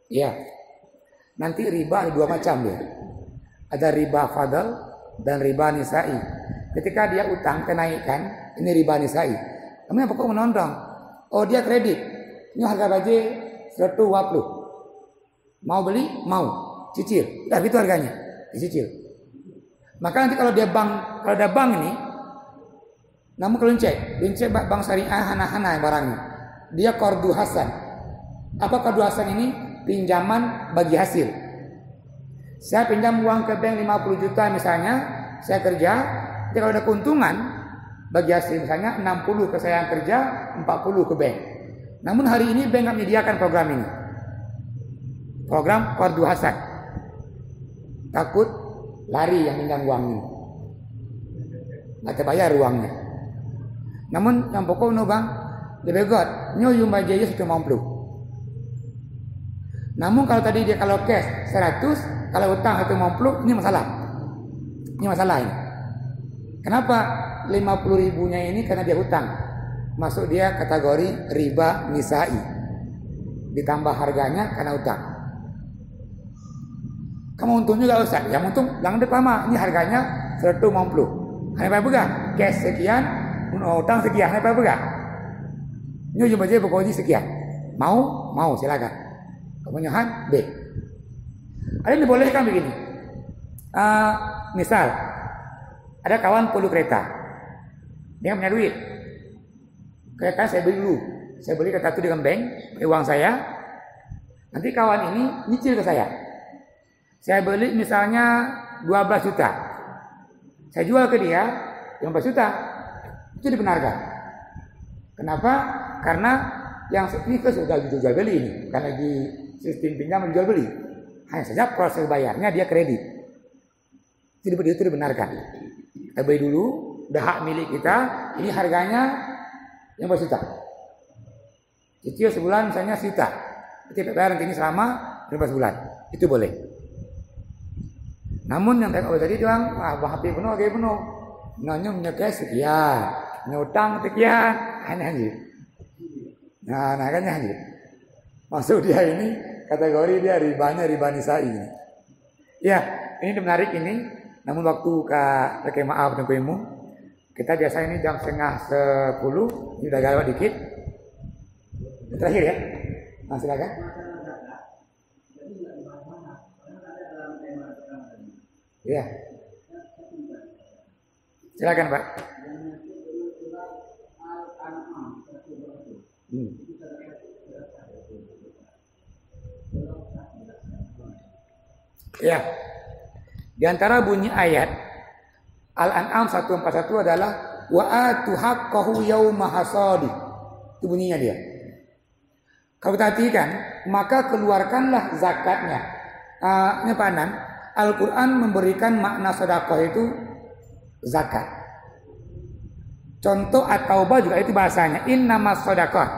Ya, nanti riba ada 2 macam ya. Ada riba fadal, dan riba nisai. Ketika dia utang kenaikan, ini riba nisai. Kamu yang pokok menondong. Oh dia kredit. Ini harga baju 120. Mau beli? Mau. Cicil. Udah gitu harganya. Dicicil. Maka nanti kalau ada bank ini, namun kalau cek bank syariah hana-hana barangnya. Dia qardu hasan. Apa qardu hasan ini? Pinjaman bagi hasil. Saya pinjam uang ke bank 50 juta misalnya, saya kerja, jadi kalau ada keuntungan bagi hasil misalnya 60 ke saya yang kerja, 40 ke bank. Namun hari ini bank nggak menyediakan program ini. Program qardu hasan. Takut lari yang pinjam uang ini. Nggak terbayar uangnya. Namun yang pokok no bang, dibegot, nyo yung bajaya 150. Namun kalau tadi dia kalau cash 100, kalau utang 150, ini masalah. Ini masalah ini. Kenapa 50 ribunya ini karena dia hutang. Masuk dia kategori riba nisai. Ditambah harganya karena utang. Kamu untung juga Ustaz. Yang untung jangan deklama. Ini harganya 150. Hanya pegang cash sekian, utang sekian, hanya pegang. Ini cuma aja pokoknya sekian. Mau silakan. Kemenyohan B. Ada yang dibolehkan begini. Misal ada kawan perlu kereta. Dia punya duit. Kereta saya beli dulu. Saya beli kereta itu dengan bank, uang saya. Nanti kawan ini nyicil ke saya. Saya beli misalnya 12 juta. Saya jual ke dia 15 juta. Itu dibenarkan. Kenapa? Karena yang ini sudah jual beli ini. Karena di sistem pinjam jual beli. Hanya saja proses bayarnya dia kredit. Itu dibenarkan. Kita beli dulu, udah hak milik kita. Ini harganya 15 juta. Cicil sebulan misalnya juta. Kita bayar nanti ini selama 15 bulan. Itu boleh. Namun yang tadi bilang, HP penuh, HP penuh. Nanya menyekai sekian, nyutang sekian, aneh. Nah, kan ya. Masuk dia ini kategori dia riba nisai. Ya, ini menarik ini. Namun waktu pakai maaf dan ilmu. Kita biasa ini jam 9:30, ini udah galak dikit. Terakhir ya. Nah, silakan. Ya. Silakan, Pak. Ya. Di antara bunyi ayat Al-An'am 141 adalah wa atu haqqahu yauma hasadi. Itu bunyinya dia. Kalau kita perhatikan, maka keluarkanlah zakatnya. Ini panan. Al-Quran memberikan makna sedekah itu zakat. Contoh at-taubah juga itu bahasanya innamas sedekah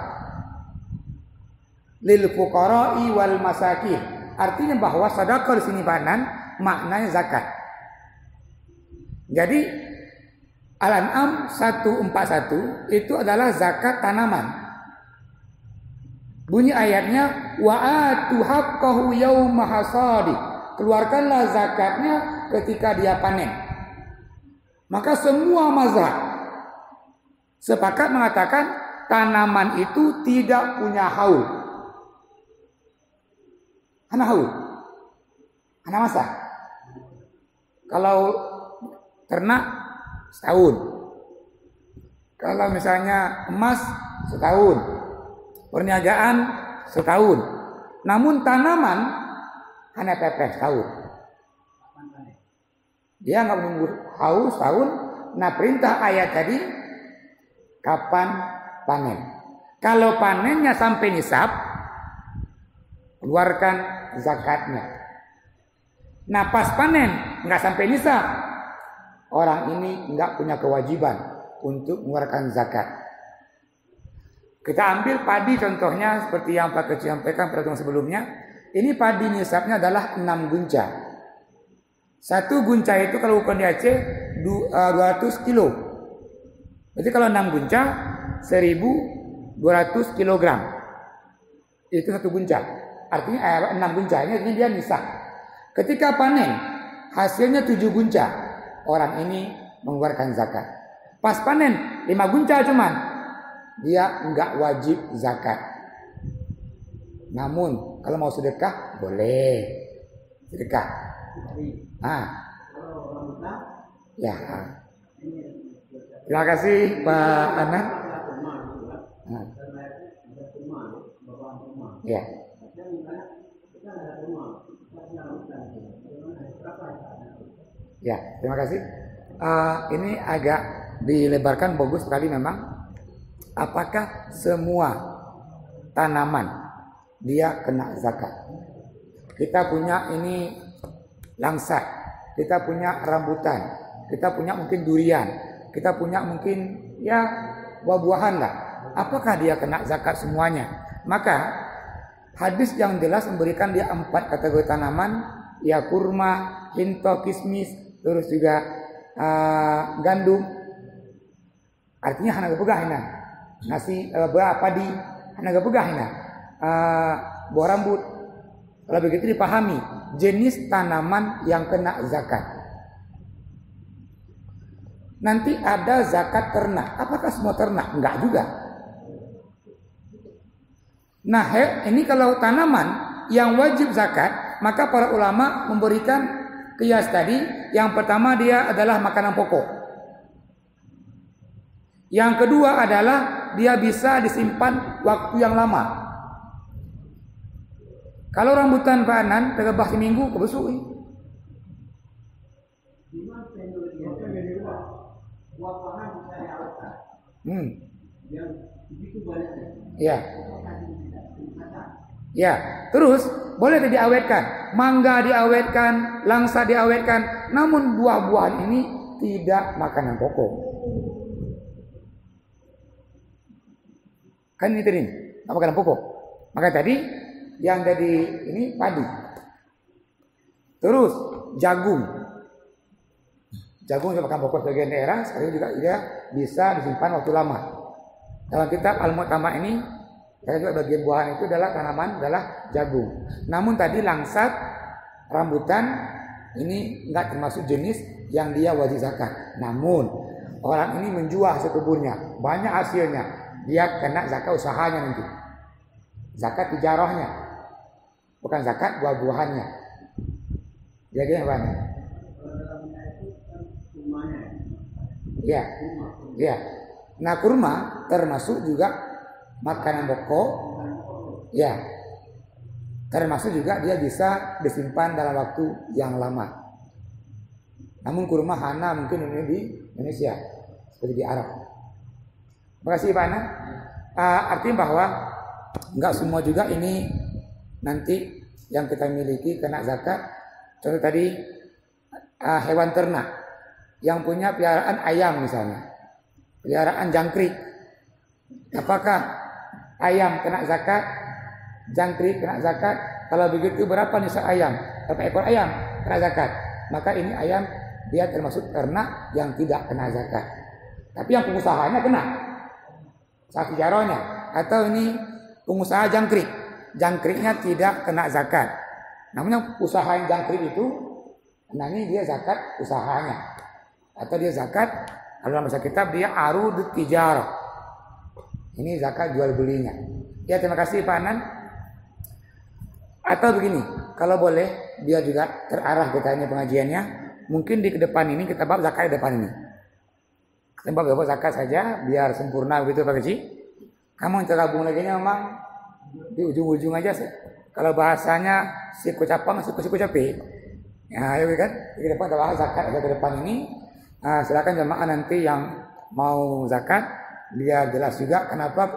lil fuqara'i wal masakin. Artinya bahwa sedekah di sini panan maknanya zakat. Jadi Al-An'am 141 itu adalah zakat tanaman. Bunyi ayatnya wa atu haqqahu yauma hasadi. Keluarkanlah zakatnya ketika dia panen. Maka semua mazhab sepakat mengatakan tanaman itu tidak punya haul. Hana haul. Hana masa. Kalau ternak setahun. Kalau misalnya emas setahun. Perniagaan setahun. Namun tanaman hanya pepes setahun. Dia nggak menunggu haus setahun. Nah perintah ayat tadi kapan panen. Kalau panennya sampai nisab, keluarkan zakatnya. Nah pas panen nggak sampai nisab, orang ini nggak punya kewajiban untuk mengeluarkan zakat. Kita ambil padi contohnya seperti yang Pak Kecil sampaikan pada sebelumnya. Ini padi nisabnya adalah 6 gunca. 1 gunca itu kalau ukuran di Aceh 200 kilo. Berarti kalau 6 gunca 1.200 kilogram. Itu 1 gunca. Artinya 6 gunca ini artinya dia nisab. Ketika panen hasilnya 7 gunca. orang ini mengeluarkan zakat. Pas panen 5 guncal cuman, dia enggak wajib zakat. Namun kalau mau sedekah boleh sedekah. Ya. Terima kasih Pak Anan. Ya. Ya, terima kasih. Ini agak dilebarkan, bagus sekali memang. Apakah semua tanaman dia kena zakat? Kita punya ini langsat, kita punya rambutan, kita punya mungkin durian, kita punya mungkin ya buah-buahan lah. Apakah dia kena zakat semuanya? Maka hadis yang jelas memberikan dia 4 kategori tanaman, ya kurma, hinto, kismis, terus juga gandum. Artinya hana gepegah hina. Nasi buah padi hana gepegah hina. Buah rambut. Kalau begitu dipahami jenis tanaman yang kena zakat. Nanti ada zakat ternak. Apakah semua ternak? Enggak juga. Nah, ini kalau tanaman yang wajib zakat, maka para ulama memberikan kias tadi. Yang pertama dia adalah makanan pokok. Yang kedua adalah dia bisa disimpan waktu yang lama. Kalau rambutan Pak Anan tegebah seminggu kebesuk. Ya. Ya, terus boleh diawetkan, mangga diawetkan, langsa diawetkan, namun buah-buahan ini tidak makanan pokok. Kan ini tadi, makanan pokok. Maka tadi yang jadi ini padi. Terus jagung. Jagung juga makanan pokok sebagian daerah, sekali juga dia bisa disimpan waktu lama. Dalam kitab Al-Mu'tamar ini, karena juga bagian buahan itu adalah tanaman, adalah jagung. Namun tadi langsat, rambutan ini enggak termasuk jenis yang dia wajib zakat. Namun orang ini menjual hasil kebunnya, banyak hasilnya, dia kena zakat usahanya nanti. Zakat tijarahnya, bukan zakat buah-buahannya. Jadi apa? Ya, ya. Nah kurma termasuk juga makanan pokok, ya, termasuk juga dia bisa disimpan dalam waktu yang lama. Namun kurma hana mungkin ini di Indonesia, seperti di Arab. Terima kasih Pak Ana. Artinya bahwa enggak semua juga ini nanti yang kita miliki kena zakat. Contoh tadi hewan ternak yang punya peliharaan ayam misalnya, peliharaan jangkrik. Apakah ayam kena zakat, jangkrik kena zakat? Kalau begitu berapa nisab ayam? Berapa ekor ayam kena zakat? Maka ini ayam dia termasuk ternak yang tidak kena zakat. Tapi yang pengusahanya kena, sapi jaronya. Atau ini pengusaha jangkrik, jangkriknya tidak kena zakat. Namun yang usaha yang jangkrik itu, nah ini dia zakat usahanya. Atau dia zakat, kalau dalam bahasa kitab dia arud tijarah. Ini zakat jual belinya. Ya terima kasih Pak Anan. Atau begini, kalau boleh biar juga terarah kita ini pengajiannya, mungkin di depan ini kita bab zakat di depan ini. Kita bab zakat saja biar sempurna begitu Pak Keci. Kamu yang tergabung lagi memang di ujung-ujung aja sih. Kalau bahasanya siku capang, siku capi. Ya, ya kan? Di depan kita bahas zakat ada di depan ini. Silakan jemaah nanti yang mau zakat biar jelas juga kenapa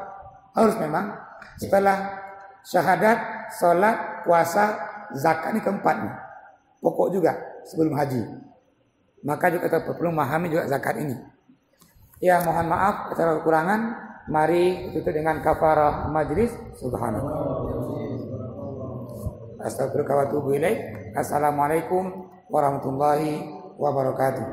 harus memang setelah syahadat, sholat, puasa, zakat ini keempat nih. Pokok juga sebelum haji. Maka juga kita perlu memahami juga zakat ini. Ya mohon maaf atas kekurangan. Mari tutup dengan kafarah majlis. Subhanallah. Astagfirullah wa atubu ilaik. Assalamualaikum warahmatullahi wabarakatuh.